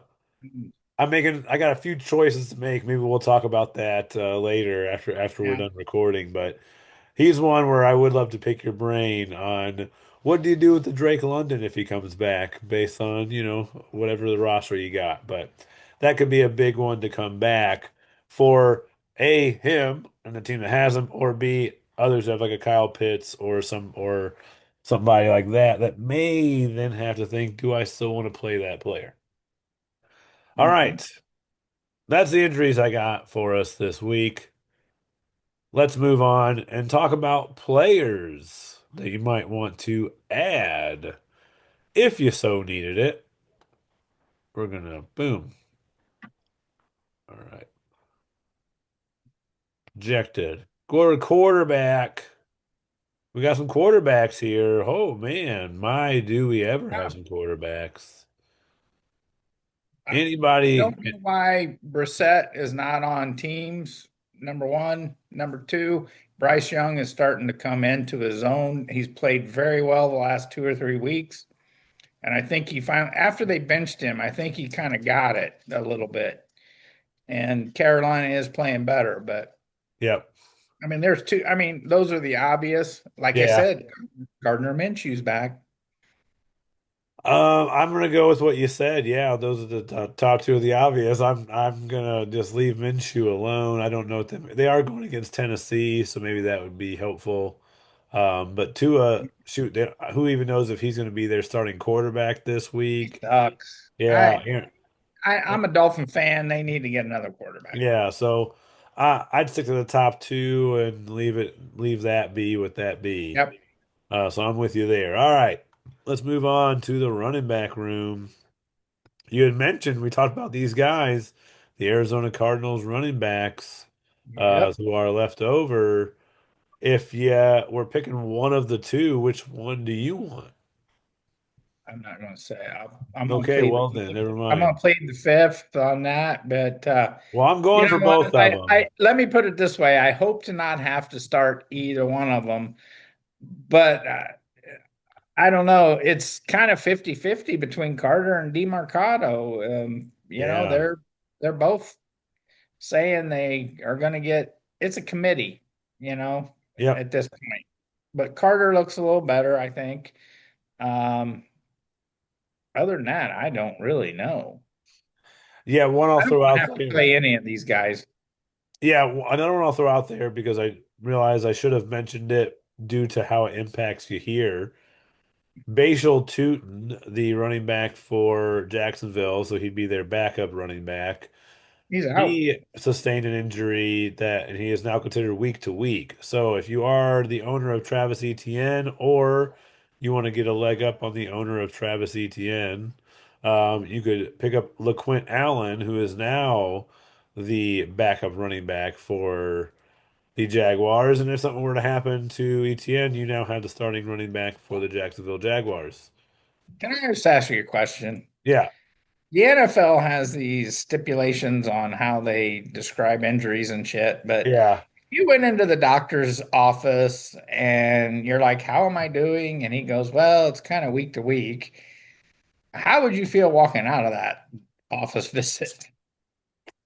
got a few choices to make. Maybe we'll talk about that later after we're Yeah. done recording. But he's one where I would love to pick your brain on what do you do with the Drake London if he comes back, based on, whatever the roster you got. But that could be a big one to come back for A, him and the team that has him, or B, others have like a Kyle Pitts or somebody like that may then have to think, do I still want to play that player? All Mhm. right. That's the injuries I got for us this week. Let's move on and talk about players that you might want to add if you so needed it. We're gonna boom. All right. Ejected. Go to quarterback. We got some quarterbacks here. Oh man, my do we ever have Yeah. some quarterbacks? I Anybody? don't know why Brissett is not on teams. Number one. Number two, Bryce Young is starting to come into his own. He's played very well the last 2 or 3 weeks. And I think he finally, after they benched him, I think he kind of got it a little bit. And Carolina is playing better. But Yep. I mean, there's two. I mean, those are the obvious. Like I Yeah. said, Gardner Minshew's back. I'm gonna go with what you said. Yeah, those are the top two of the obvious. I'm gonna just leave Minshew alone. I don't know what they are going against Tennessee, so maybe that would be helpful. But Tua, shoot, who even knows if he's gonna be their starting quarterback this He week? sucks. Yeah, yeah. I'm a Dolphin fan. They need to get another quarterback. Yeah, so I'd stick to the top two and leave that be what that be. Yep. So I'm with you there. All right, let's move on to the running back room. You had mentioned we talked about these guys, the Arizona Cardinals running backs, Yep. who are left over. If you were picking one of the two, which one do you want? I'm not going to say. I'm going to Okay, plead the well then, fifth. never I'm going mind. to plead the fifth on that. But Well, I'm you going for know both what? of them. I let me put it this way. I hope to not have to start either one of them. But I don't know. It's kind of 50-50 between Carter and DeMarcado. Yeah. They're both saying they are going to get. It's a committee, Yep. at this point. But Carter looks a little better, I think. Um, Other than that, I don't really know. Yeah, one I'll I don't throw want to out have to there. play any of these guys. Yeah, another one I'll throw out there because I realize I should have mentioned it due to how it impacts you here. Bashal Tootin, the running back for Jacksonville, so he'd be their backup running back. He's out. He sustained an injury and he is now considered week to week. So if you are the owner of Travis Etienne or you want to get a leg up on the owner of Travis Etienne, you could pick up LaQuint Allen, who is now the backup running back for the Jaguars. And if something were to happen to Etienne, you now have the starting running back for the Jacksonville Jaguars. Can I just ask you a question? Yeah, The NFL has these stipulations on how they describe injuries and shit, but yeah. you went into the doctor's office and you're like, "How am I doing?" And he goes, "Well, it's kind of week to week." How would you feel walking out of that office visit?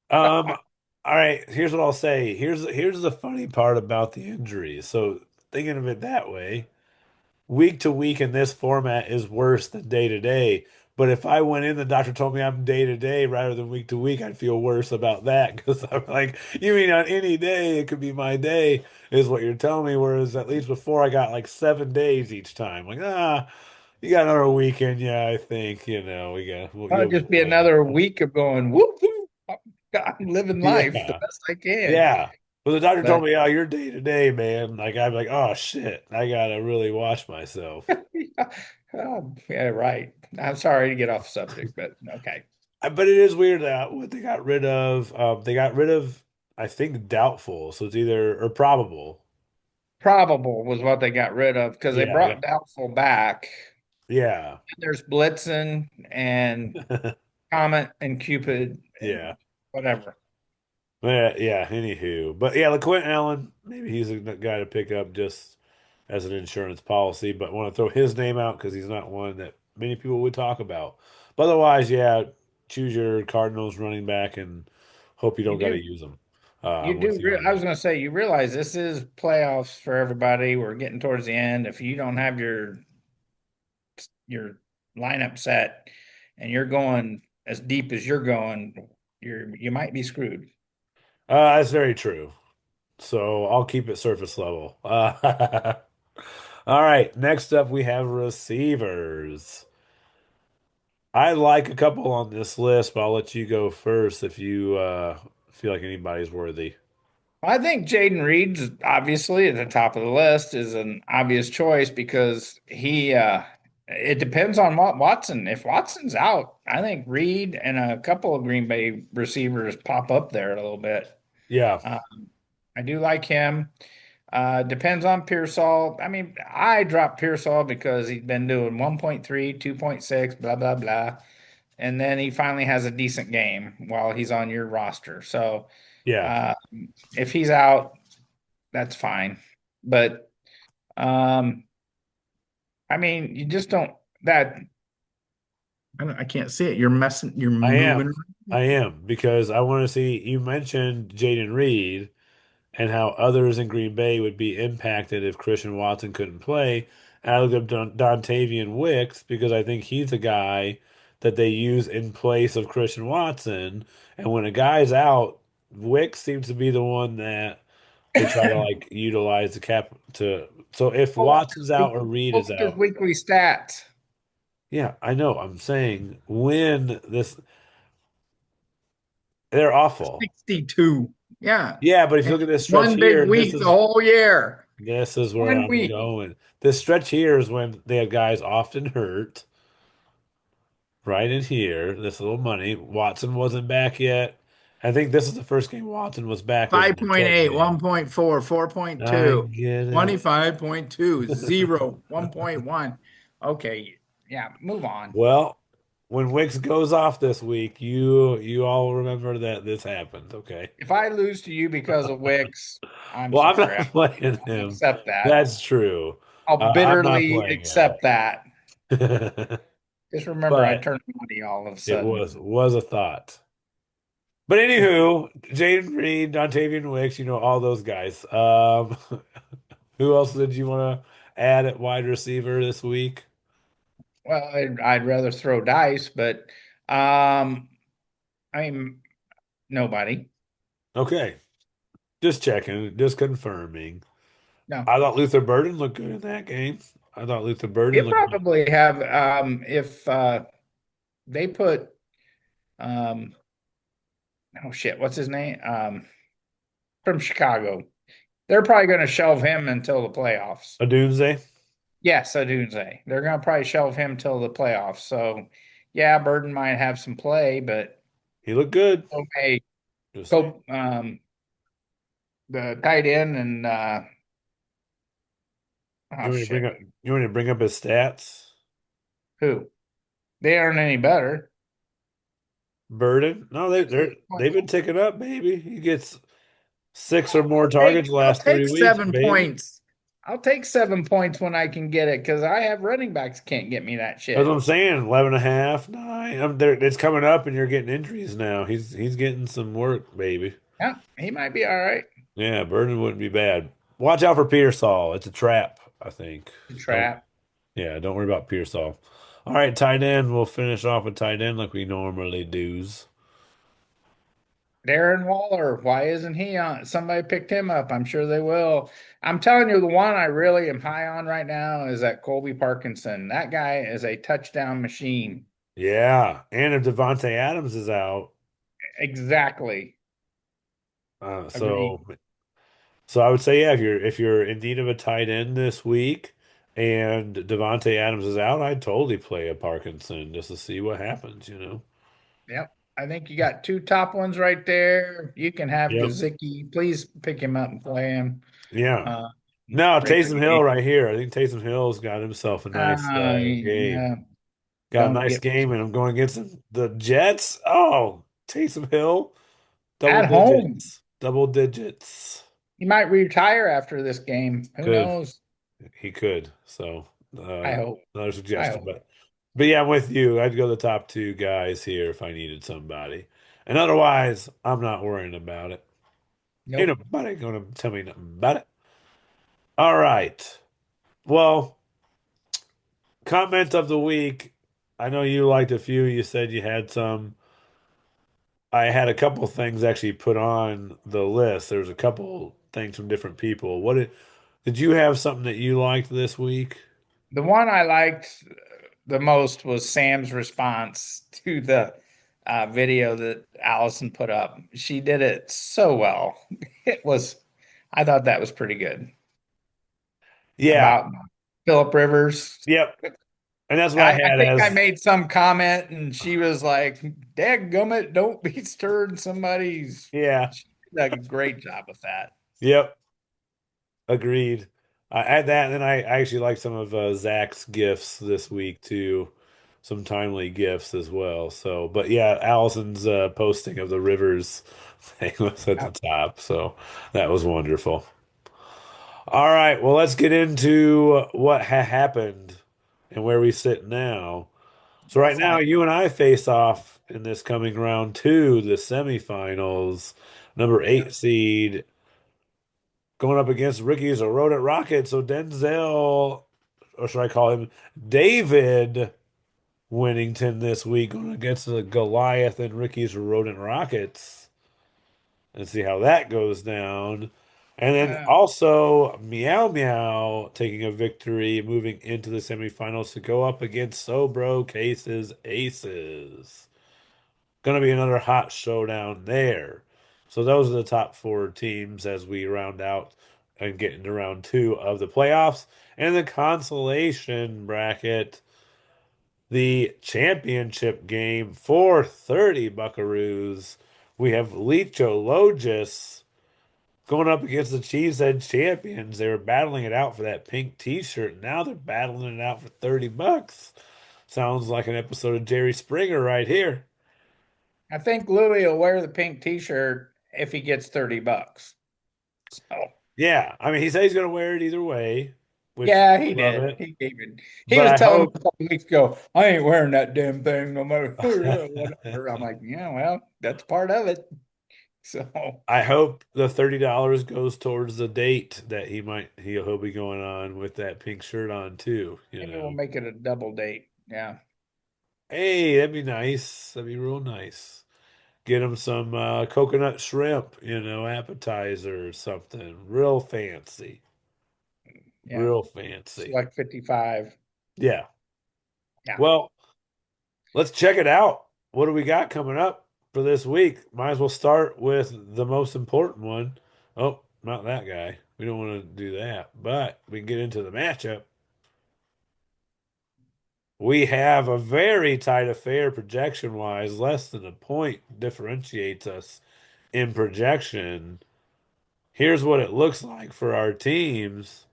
Um, all right, here's what I'll say. Here's the funny part about the injuries. So thinking of it that way, week to week in this format is worse than day to day. But if I went in, the doctor told me I'm day to day rather than week to week, I'd feel worse about that because I'm like, you mean on any day it could be my day, is what you're telling me. Whereas at least before I got like 7 days each time. Like, you got another weekend, yeah, I think, It'll you'll be just be fine. another week of going, whoop, whoop. I'm living life the Yeah. best I can. Yeah. But the doctor told But me, oh, you're day to day, man. Like, I'm like, oh, shit. I gotta really watch myself. yeah, yeah, right. I'm sorry to get off subject, but okay. But it is weird that what they got rid of, I think, doubtful. So it's either, or probable. Probable was what they got rid of because they Yeah. brought Doubtful back. Yeah. There's Blitzen and Comet and Cupid Yeah. and whatever. Yeah. Anywho. But yeah, LaQuint Allen, maybe he's a guy to pick up just as an insurance policy, but want to throw his name out because he's not one that many people would talk about. But otherwise, yeah, choose your Cardinals running back and hope you You don't got do, to use them. you I'm with do. you on I was that. going to say, you realize this is playoffs for everybody. We're getting towards the end. If you don't have your lineup set and you're going as deep as you're going, you might be screwed. That's very true. So I'll keep it surface level. All right, next up we have receivers. I like a couple on this list, but I'll let you go first if you feel like anybody's worthy. I think Jaden Reed's obviously at the top of the list is an obvious choice because it depends on Watson. If Watson's out, I think Reed and a couple of Green Bay receivers pop up there a little bit. Yeah, Uh, I do like him. Depends on Pearsall. I mean, I dropped Pearsall because he's been doing 1.3, 2.6, blah, blah, blah. And then he finally has a decent game while he's on your roster. So yeah, uh, if he's out, that's fine. But um, I mean, you just don't that I can't see it. You're messing. You're I am. moving. I am because I want to see you mentioned Jaden Reed and how others in Green Bay would be impacted if Christian Watson couldn't play. And I looked up Dontavian Wicks because I think he's a guy that they use in place of Christian Watson. And when a guy's out, Wicks seems to be the one that they try to like utilize the cap to. So if Pull up Watson's out or Reed pull is up his out, weekly stats. yeah, I know. I'm saying when they're awful. 62. Yeah. Yeah, but if you And look at this stretch one big here, week the whole year. this is where One I'm week. going. This stretch here is when they have guys often hurt. Right in here, this little money. Watson wasn't back yet. I think this is the first game Watson was back was in Detroit 5.8, game. 1.4, I 4.2, get it. 25.2, 0, 1.1. Okay. Yeah. Move on. Well, when Wicks goes off this week, you all remember that this happened, okay? If I lose to you because of Wicks, I'm Well, I'm not sorry. playing I'll him. accept that. That's true. I'll I'm not bitterly playing him. accept that. Just remember, I But turned money all of a it sudden. was a thought. But anywho, Jaden Reed, Dontavian Wicks, all those guys. Who else did you want to add at wide receiver this week? Well, I'd rather throw dice, but um, I mean, nobody. Okay, just checking, just confirming. No, I thought Luther Burden looked good in that game. I thought Luther Burden he'll looked good. probably have if they put um, oh shit, what's his name? From Chicago. They're probably going to shelve him until the playoffs. A doomsday. Yes, I do say they're going to probably shelve him till the playoffs. So, yeah, Burden might have some play, but He looked good. okay, Just saying. go the tight end and oh You want me to bring shit, up? You want me to bring up his stats? who? They aren't any better. Burden? No, Six they've points. been ticking up, baby. He gets six or more I'll take targets the I'll last take 3 weeks, baby.7 points. I'll take 7 points when I can get it because I have running backs can't get me that That's what shit. I'm saying. 11 and a half, 9. It's coming up, and you're getting injuries now. He's getting some work, baby. Yeah, he might be all right. Yeah, Burden wouldn't be bad. Watch out for Pearsall. It's a trap, I think. The Don't trap. Yeah, don't worry about Pearsall. All right, tight end. We'll finish off with tight end like we normally do. Darren Waller, why isn't he on? Somebody picked him up. I'm sure they will. I'm telling you, the one I really am high on right now is that Colby Parkinson. That guy is a touchdown machine. Yeah, and if Devontae Adams is out, Exactly. uh, Agreed. so so I would say yeah, if you're in need of a tight end this week and Devontae Adams is out, I'd totally play a Parkinson just to see what happens. Yep. I think you got two top ones right there. You can have Yep. Gazicki. Please pick him up and play him. Yeah. Uh, No, Great Taysom Hill game. right here. I think Taysom Hill's got himself a nice game. Yeah, Got a don't nice get me game, and I'm going against the Jets. Oh, Taysom Hill, double at home. digits, double digits. He might retire after this game. Who Good, knows? he could. So, I hope. another I suggestion, hope. but yeah, I'm with you. I'd go the top two guys here if I needed somebody, and otherwise, I'm not worrying about it. Ain't Nope. nobody gonna tell me nothing about it. All right. Well, comment of the week. I know you liked a few. You said you had some. I had a couple things actually put on the list. There's a couple things from different people. Did you have something that you liked this week? The one I liked the most was Sam's response to the video that Allison put up. She did it so well. It was, I thought that was pretty good Yeah. about Philip Rivers. Yep. And that's what I I had think I as made some comment and she was like, "Dadgummit, don't be stirring somebody's." yeah. She did a great job with that. Yep. Agreed. I had that, and then I actually liked some of Zach's gifts this week too. Some timely gifts as well. So, but yeah, Allison's posting of the Rivers thing was at the Yeah, top. So that was wonderful. All right, well, let's get into what ha happened and where we sit now. So right now, fine. you and I face off in this coming round two, the semifinals. Number Yeah. 8 seed going up against Ricky's Rodent Rocket. So Denzel, or should I call him David Winnington this week going against the Goliath and Ricky's Rodent Rockets. And see how that goes down. And then Uh, also Meow Meow taking a victory, moving into the semifinals to go up against Sobro Cases Aces. Gonna be another hot showdown there. So those are the top four teams as we round out and get into round two of the playoffs. And the consolation bracket, the championship game, 4:30 Buckaroos. We have Licho Logis going up against the Cheesehead champions. They were battling it out for that pink t-shirt. Now they're battling it out for $30. Sounds like an episode of Jerry Springer right here. I think Louis will wear the pink t-shirt if he gets $30. So Yeah, I mean, he said he's going to wear it either way, which yeah, he love did. it. He gave it. He But was I telling me a hope, couple weeks ago, I ain't wearing that damn thing no matter whatever. I'm like, yeah, well, that's part of it. So I hope the $30 goes towards the date that he'll be going on with that pink shirt on too. You maybe we'll know, make it a double date. Yeah. hey, that'd be nice. That'd be real nice. Get him some coconut shrimp, appetizer or something real fancy, Yeah. real fancy. Select 55. Yeah. Yeah. Well, let's check it out. What do we got coming up for this week? Might as well start with the most important one. Oh, not that guy. We don't want to do that, but we can get into the matchup. We have a very tight affair projection wise. Less than a point differentiates us in projection. Here's what it looks like for our teams.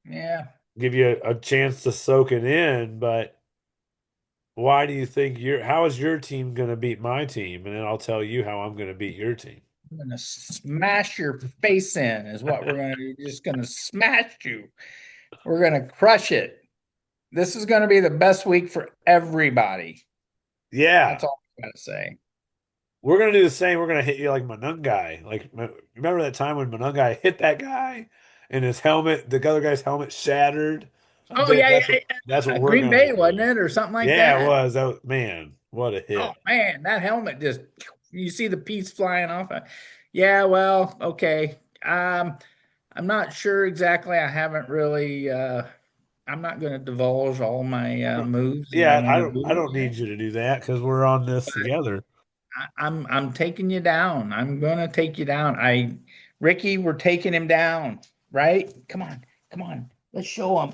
Yeah. Give you a chance to soak it in, but why do you think how is your team going to beat my team? And then I'll tell you how I'm going to beat your team. I'm gonna smash your face in, is what we're gonna do. Just gonna smash you. We're gonna crush it. This is gonna be the best week for everybody. Yeah, That's all I gotta say. we're going to do the same. We're going to hit you like Manungai. Remember that time when Manungai hit that guy and his helmet, the other guy's helmet shattered a Oh bit? yeah, yeah, That's what yeah. we're Green going to Bay, wasn't do. it, or something like Yeah, it that? was. Man, what a Oh hit. man, that helmet just you see the piece flying off. Yeah, well, okay. I'm not sure exactly. I haven't really I'm not gonna divulge all my moves that I Yeah, want to I do don't yet. need you to do that because we're on this together. I'm taking you down. I'm gonna take you down. Ricky, we're taking him down, right? Come on, come on. Let's show him.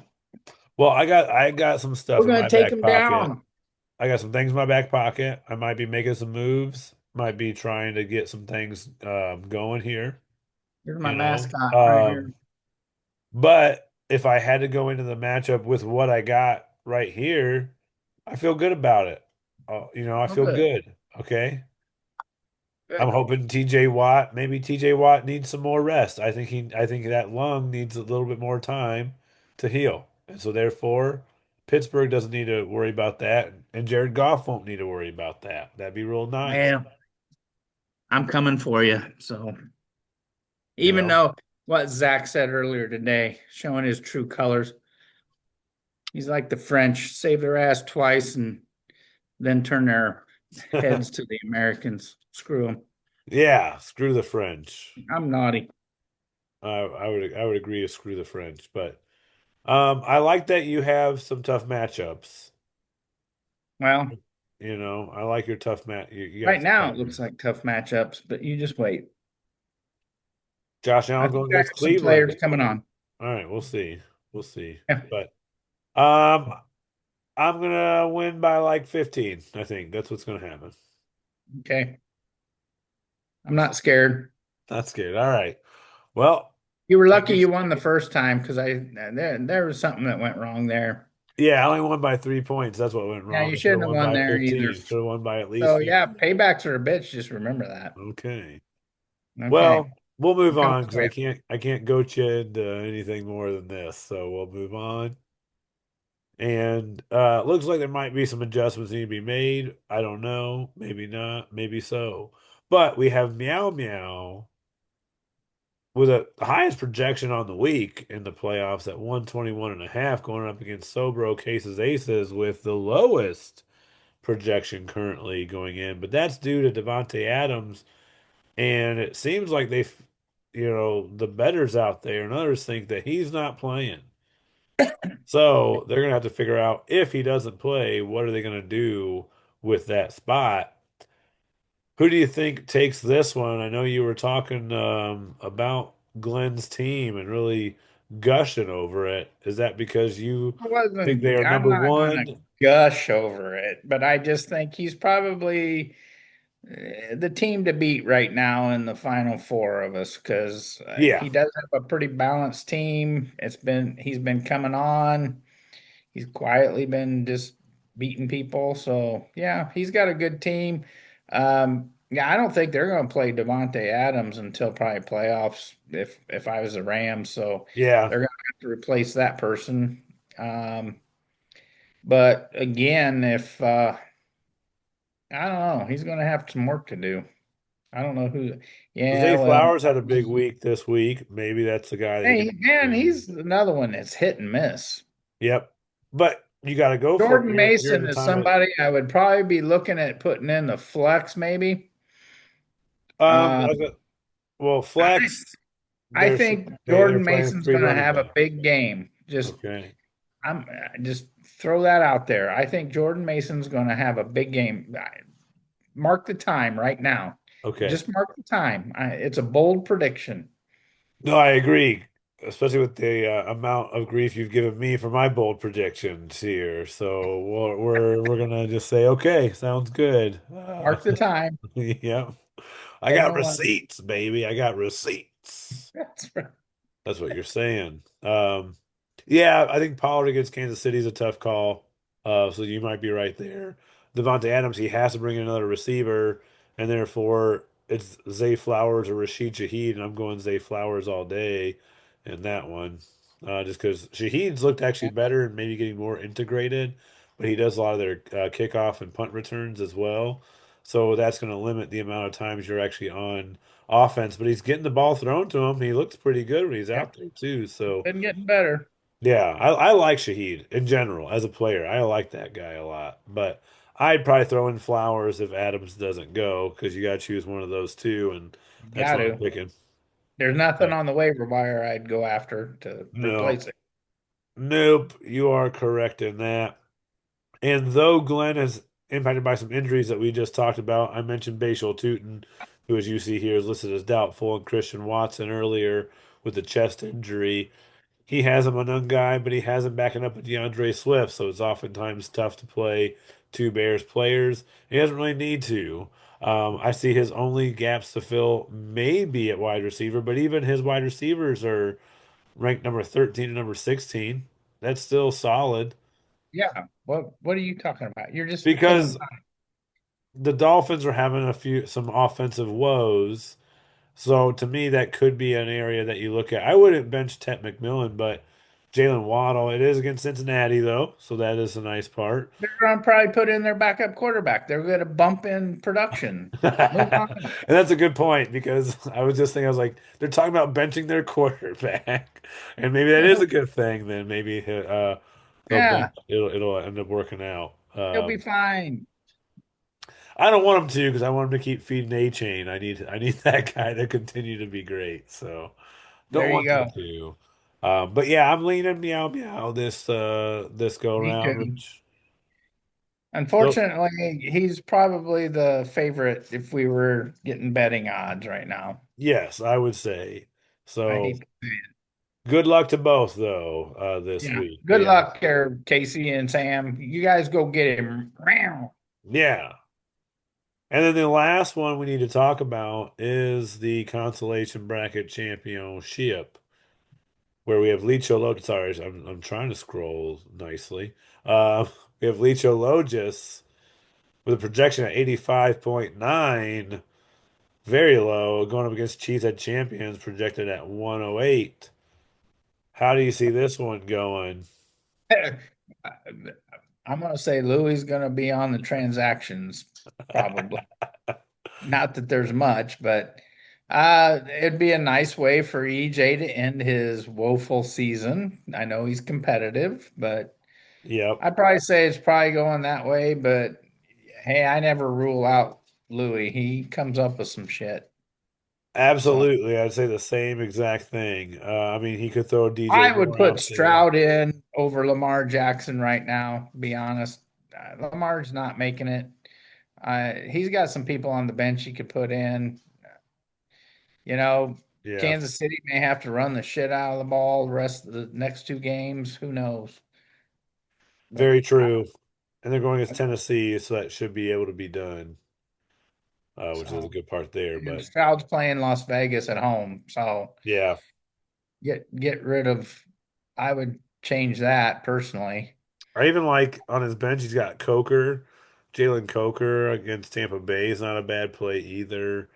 Well, I got some stuff We're in gonna my take back him pocket. down. I got some things in my back pocket. I might be making some moves. Might be trying to get some things going here, Here's my you know. mascot right here. But if I had to go into the matchup with what I got right here, I feel good about it. I Oh, feel good. good. Okay. I'm Good. hoping TJ Watt, maybe TJ Watt needs some more rest. I think that lung needs a little bit more time to heal. And so therefore, Pittsburgh doesn't need to worry about that. And Jared Goff won't need to worry about that. That'd be real nice. Well, I'm coming for you. So You even know? though what Zach said earlier today, showing his true colors, he's like the French, save their ass twice and then turn their heads to the Americans. Screw them. Yeah, screw the French. I'm naughty. I would agree to screw the French, but I like that you have some tough matchups. Well, I like your tough you got right some now tough it looks ones. like tough matchups, but you just wait. Josh I Allen think going I against have some Cleveland. players coming on. All right, we'll see. We'll see. Yeah. But um I'm gonna win by like 15. I think that's what's gonna happen. Okay. I'm not scared. That's good. All right. Well, You were I lucky guess you won the first time because there was something that went wrong there. yeah, I only won by 3 points. That's what went Yeah, wrong. you I should have shouldn't have won won by there either. 15. Should have won by at least So yeah, 15. paybacks are a bitch. Just remember that. Okay. Okay. Well, we'll move I'm coming on because for you. I can't goat you into anything more than this. So we'll move on. And looks like there might be some adjustments need to be made. I don't know. Maybe not. Maybe so. But we have Meow Meow with the highest projection on the week in the playoffs at 121.5, going up against Sobro Cases Aces with the lowest projection currently going in. But that's due to Devontae Adams. And it seems like the betters out there and others think that he's not playing. So they're going to have to figure out if he doesn't play, what are they going to do with that spot? Who do you think takes this one? I know you were talking about Glenn's team and really gushing over it. Is that because you think they are I'm number not going to one? gush over it, but I just think he's probably the team to beat right now in the final four of us because Yeah, he does have a pretty balanced team. He's been coming on. He's quietly been just beating people. So yeah, he's got a good team. Yeah, I don't think they're going to play Devontae Adams until probably playoffs. If I was the Rams, so yeah. they're going to have to replace that person. Um, but again, if I don't know, he's going to have some work to do. I don't know who. Yeah, Zay well, Flowers had a big week this week. Maybe that's the guy that he hey, can. man, he's another one that's hit and miss. Yep. But you got to go for it. Jordan You're in Mason the is time of. somebody I would probably be looking at putting in the flex, maybe. Um, Uh, I was- well, I flex. I They're think they're Jordan playing Mason's three going to running have a back. big game. Okay. I'm just throw that out there. I think Jordan Mason's going to have a big game. Mark the time right now. Okay. Just mark the time. It's a bold prediction. No, I agree, especially with the amount of grief you've given me for my bold predictions here. So we're gonna just say, okay, sounds good. Mark the time. Yep. I Pay got no money. receipts, baby. I got receipts. That's right. That's what you're saying. Yeah, I think Pollard against Kansas City is a tough call. So you might be right there. Devontae Adams, he has to bring in another receiver, and therefore it's Zay Flowers or Rashid Shaheed, and I'm going Zay Flowers all day in that one. Just because Shaheed's looked actually better and maybe getting more integrated, but he does a lot of their kickoff and punt returns as well. So that's going to limit the amount of times you're actually on offense, but he's getting the ball thrown to him. He looks pretty good when he's Yeah, out there too. So been getting better. yeah, I like Shaheed in general as a player. I like that guy a lot. But I'd probably throw in Flowers if Adams doesn't go because you got to choose one of those two, and that's Got what I'm to. picking. There's nothing But on the waiver wire I'd go after to no, replace it. nope, you are correct in that. And though Glenn is impacted by some injuries that we just talked about, I mentioned Bashal Tutin, who, as you see here, is listed as doubtful, and Christian Watson earlier with the chest injury. He has him a young guy, but he has him backing up with DeAndre Swift, so it's oftentimes tough to play two Bears players. He doesn't really need to. I see his only gaps to fill maybe at wide receiver, but even his wide receivers are ranked number 13 and number 16. That's still solid Yeah. What are you talking about? You're just killing because time. the Dolphins are having some offensive woes. So to me, that could be an area that you look at. I wouldn't bench Ted McMillan, but Jalen Waddle. It is against Cincinnati though, so that is a nice part. They're going to probably put in their backup quarterback. They're going to bump in production. Move on. And that's a good point because I was just thinking, I was like, they're talking about benching their quarterback, and maybe that is a good thing. Then maybe they'll bench. Yeah, It'll end up working out. he'll be fine. I don't want him to because I want him to keep feeding A Chain. I need that guy to continue to be great. So don't There you want them go. to. But yeah, I'm leaning meow meow this go Me around, too. which still Unfortunately, he's probably the favorite if we were getting betting odds right now. yes, I would say. I So hate to say it. good luck to both though this Yeah. week. But Good yeah, luck there, Casey and Sam. You guys go get him. Meow. yeah. And then the last one we need to talk about is the consolation bracket championship, where we have Licho Logis. Sorry, I'm trying to scroll nicely. We have Licho Logis with a projection at 85.9, very low, going up against Cheesehead Champions projected at 108. How do you see this one going? I'm going to say Louis going to be on the transactions, probably. Not that there's much, but it'd be a nice way for EJ to end his woeful season. I know he's competitive, but Yep, I'd probably say it's probably going that way. But hey, I never rule out Louis. He comes up with some shit. So absolutely. I'd say the same exact thing. I mean, he could throw DJ I would Moore put out there. Stroud in over Lamar Jackson right now, to be honest. Lamar's not making it. He's got some people on the bench he could put in. You know, Yeah, Kansas City may have to run the shit out of the ball the rest of the next two games. Who knows? But very true. And they're going against Tennessee, so that should be able to be done, which is a so good part there. and But Stroud's playing Las Vegas at home, so yeah, get rid of. I would change that personally. I even like on his bench, he's got Coker, Jalen Coker against Tampa Bay is not a bad play either.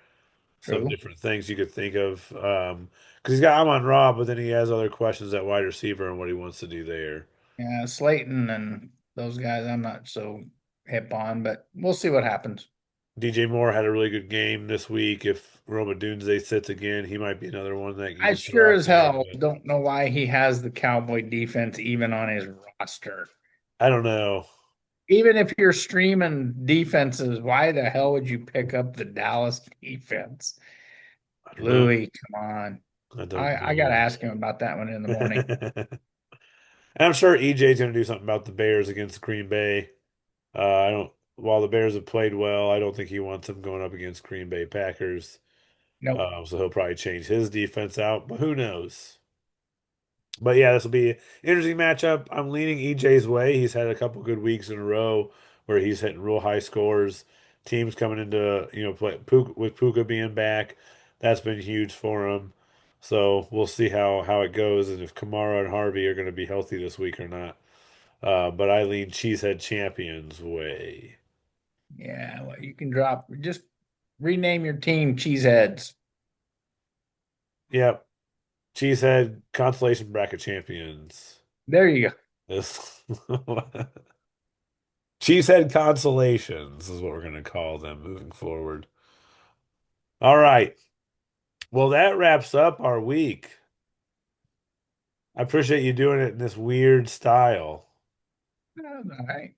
Some True. different things you could think of. Because he's got Amon Ra, but then he has other questions at wide receiver and what he wants to do there. Yeah, Slayton and those guys I'm not so hip on, but we'll see what happens. DJ Moore had a really good game this week. If Roma Dunze sits again, he might be another one that you I could put sure out as there. hell But don't know why he has the Cowboy defense even on his roster. I don't know. Even if you're streaming defenses, why the hell would you pick up the Dallas defense? I don't know. Louis, come on. I don't I got to know. ask him about that one in the morning. And I'm sure EJ's going to do something about the Bears against Green Bay. I don't. While the Bears have played well, I don't think he wants them going up against Green Bay Packers. Nope. So he'll probably change his defense out, but who knows? But yeah, this will be an interesting matchup. I'm leaning EJ's way. He's had a couple good weeks in a row where he's hitting real high scores. Teams coming into, play Puka, with Puka being back. That's been huge for him. So we'll see how it goes and if Kamara and Harvey are going to be healthy this week or not. But I lean Cheesehead Champions way. Yeah, well, you can just rename your team Cheeseheads. Yep. Cheesehead Consolation Bracket Champions. There you go. This Cheesehead Consolations is what we're going to call them moving forward. All right. Well, that wraps up our week. I appreciate you doing it in this weird style. All right.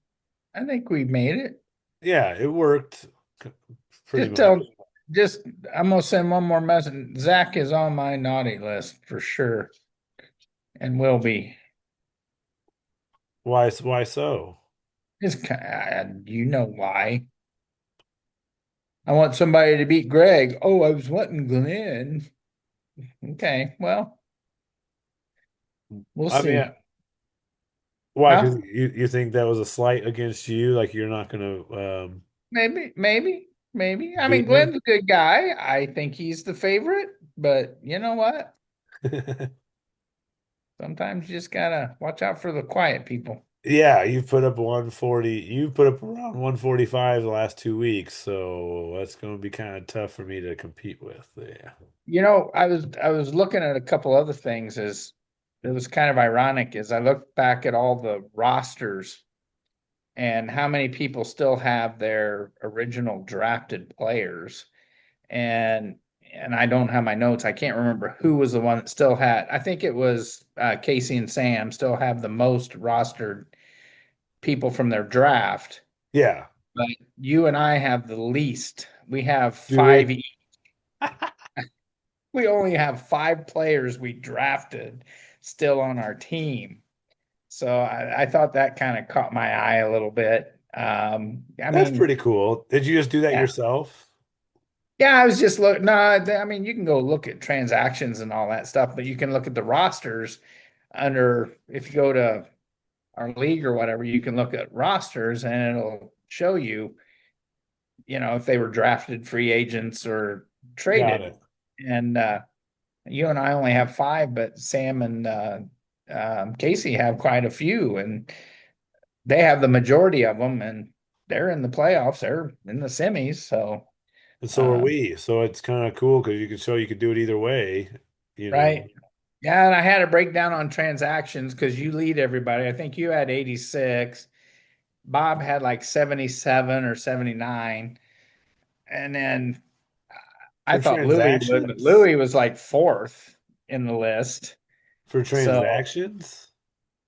I think we made it. Yeah, it worked pretty Just much. tell, just, I'm going to send one more message. Zach is on my naughty list for sure and will be. Why so? You know why. I want somebody to beat Greg. Oh, I was wanting Glenn. Okay, well, we'll I mean, see. why? Because Huh? you think that was a slight against you? Like you're not going to Maybe. I mean, beat me? Glenn's a good guy. I think he's the favorite, but you know what? Sometimes you just gotta watch out for the quiet people. Yeah, you've put up 140. You've put up around 145 the last 2 weeks, so that's going to be kind of tough for me to compete with. Yeah. I was looking at a couple other things as it was kind of ironic as I looked back at all the rosters and how many people still have their original drafted players. And and I don't have my notes. I can't remember who was the one that still had. I think it was Casey and Sam still have the most rostered people from their draft, Yeah. but you and I have the least. We have Do five we? each. We only have five players we drafted still on our team. So I thought that kind of caught my eye a little bit. I That's mean, pretty cool. Did you just do that yeah. yourself? Yeah, I was just looking. No, I mean, you can go look at transactions and all that stuff, but you can look at the rosters under, if you go to our league or whatever, you can look at rosters and it'll show you, if they were drafted free agents or Got traded. it. And you and I only have five, but Sam and Casey have quite a few, and they have the majority of them, and they're in the playoffs. They're in the semis. So, And so are uh, we. So it's kind of cool because you can show you could do it either way, you know. right. Yeah, and I had a breakdown on transactions because you lead everybody. I think you had 86. Bob had like 77 or 79. And then I For thought Louis would, but transactions? Louis was like fourth in the list. For So transactions?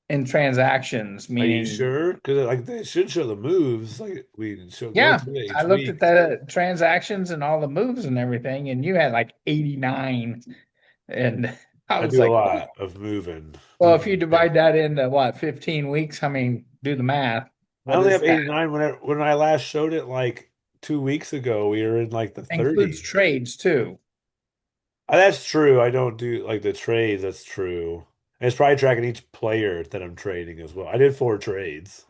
in transactions, Are you meaning, sure? Because like they should show the moves. Like we show go yeah, through it I each looked at week. the transactions and all the moves and everything, and you had like 89. And I I was do a like, lot of moving, well, if you moving stuff. divide that into what, 15 weeks, I mean, do the math. I What only have is that? 89 when I last showed it like 2 weeks ago, we were in like the Includes 30s. trades too. That's true. I don't do like the trades. That's true. And it's probably tracking each player that I'm trading as well. I did 4 trades.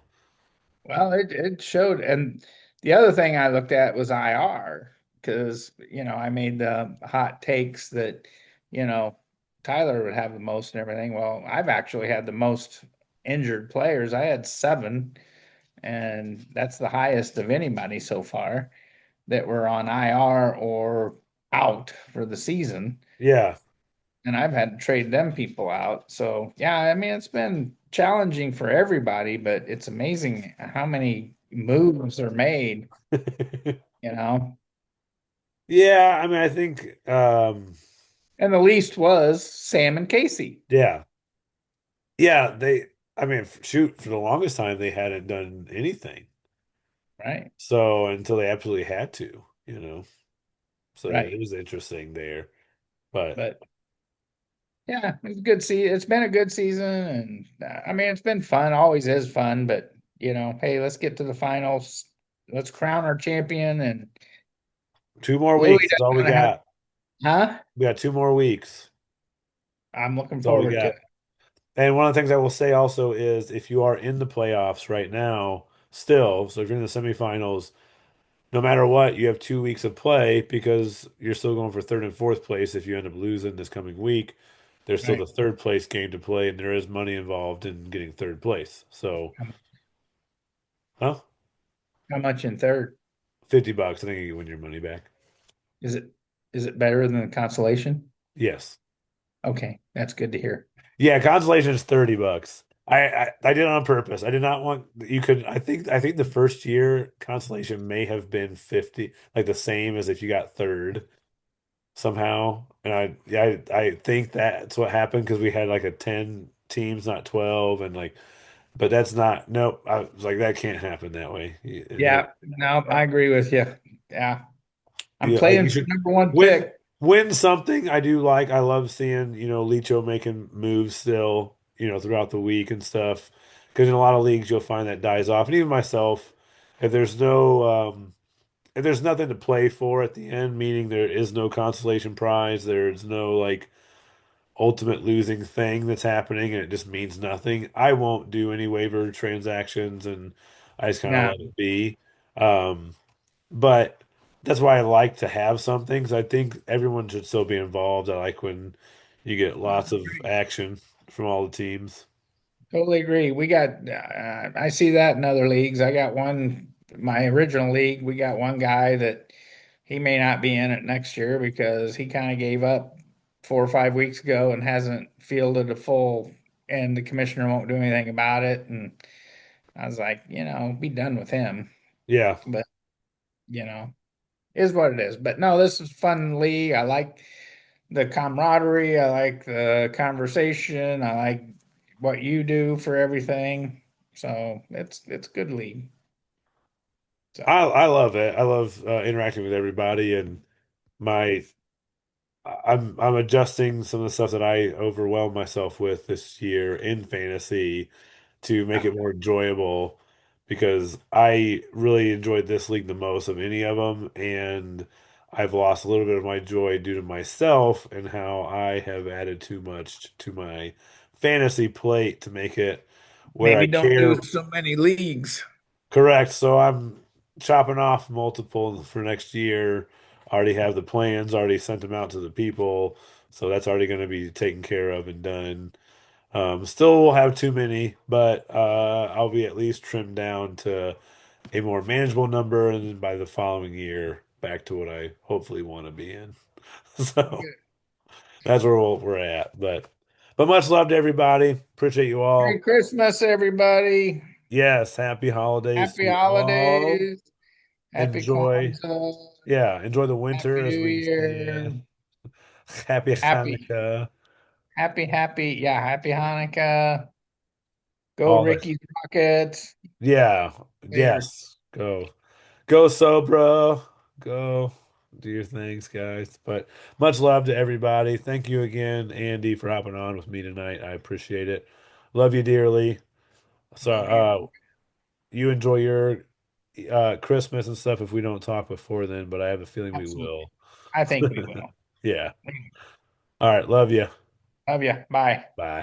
Well, it showed, and the other thing I looked at was IR because I made the hot takes that you know Tyler would have the most and everything. Well, I've actually had the most injured players. I had seven, and that's the highest of anybody so far that were on IR or out for the season. Yeah. And I've had to trade them people out. So yeah, I mean it's been challenging for everybody, but it's amazing how many moves are made, you know. Yeah, I mean, I think And the least was Sam and Casey, yeah. Yeah, I mean, shoot, for the longest time they hadn't done anything. right? So until they absolutely had to, you know. So Right. it was interesting there. But But yeah, it's good see it's been a good season and I mean it's been fun, always is fun, but hey, let's get to the finals. Let's crown our champion and 2 more weeks, Louis that's all we doesn't have, got. huh? We got 2 more weeks. I'm looking That's all we forward to got. it. And one of the things I will say also is if you are in the playoffs right now, still, so if you're in the semifinals, no matter what, you have 2 weeks of play because you're still going for third and fourth place. If you end up losing this coming week, there's still Right. the third place game to play, and there is money involved in getting third place. So, How huh? how much in third? $50. I think you win your money back. Is it is it better than the consolation? Yes. Okay, that's good to hear. Yeah, consolation is $30. I did it on purpose. I did not want you could I think the first year consolation may have been 50, like the same as if you got third somehow. And I think that's what happened because we had like a 10 teams, not 12, and like but that's not nope. I was like that can't happen that way. No. Yeah, no, I agree with you. Yeah, I'm Yeah, like playing you for should number one win pick. win something. I do like. I love seeing Licho making moves still throughout the week and stuff. Because in a lot of leagues you'll find that dies off, and even myself, if there's no if there's nothing to play for at the end, meaning there is no consolation prize, there's no like ultimate losing thing that's happening, and it just means nothing. I won't do any waiver transactions, and I just kind of Yeah, let it be. Um, but that's why I like to have something because I think everyone should still be involved. I like when you get I lots of agree. action from all the teams. Totally agree. We got, I see that in other leagues. I got one, my original league, we got one guy that he may not be in it next year because he kind of gave up 4 or 5 weeks ago and hasn't fielded a full, and the commissioner won't do anything about it. And I was like, be done with him. Yeah, But, you know, is what it is. But no, this is fun league. I like the camaraderie. I like the conversation. I like what you do for everything. So it's good league. So I love it. I love interacting with everybody, and my I'm adjusting some of the stuff that I overwhelmed myself with this year in fantasy to make yeah, it more enjoyable because I really enjoyed this league the most of any of them, and I've lost a little bit of my joy due to myself and how I have added too much to my fantasy plate to make it where I maybe don't do care. so many leagues. Correct. So I'm chopping off multiple for next year. Already have the plans, already sent them out to the people. So that's already going to be taken care of and done. Still will have too many, but I'll be at least trimmed down to a more manageable number, and then by the following year, back to what I hopefully want to be in. So Good. that's where we're at. But much love to everybody. Appreciate you Merry all. Christmas, everybody. Yes, happy holidays Happy to all. holidays. Happy Enjoy. Kwanzaa. Yeah, enjoy the Happy winter as New we say. Year. Happy Happy, Hanukkah. yeah, happy Hanukkah. Go All this. Ricky's Rockets. Yeah. Later. Yes. Go Sobra. Go do your things, guys. But much love to everybody. Thank you again, Andy, for hopping on with me tonight. I appreciate it. Love you dearly. So Love you. you enjoy your Christmas and stuff if we don't talk before then, but I have a feeling we Absolutely. will. I think we will. Yeah. All right. Love you. Love you. Bye. Bye.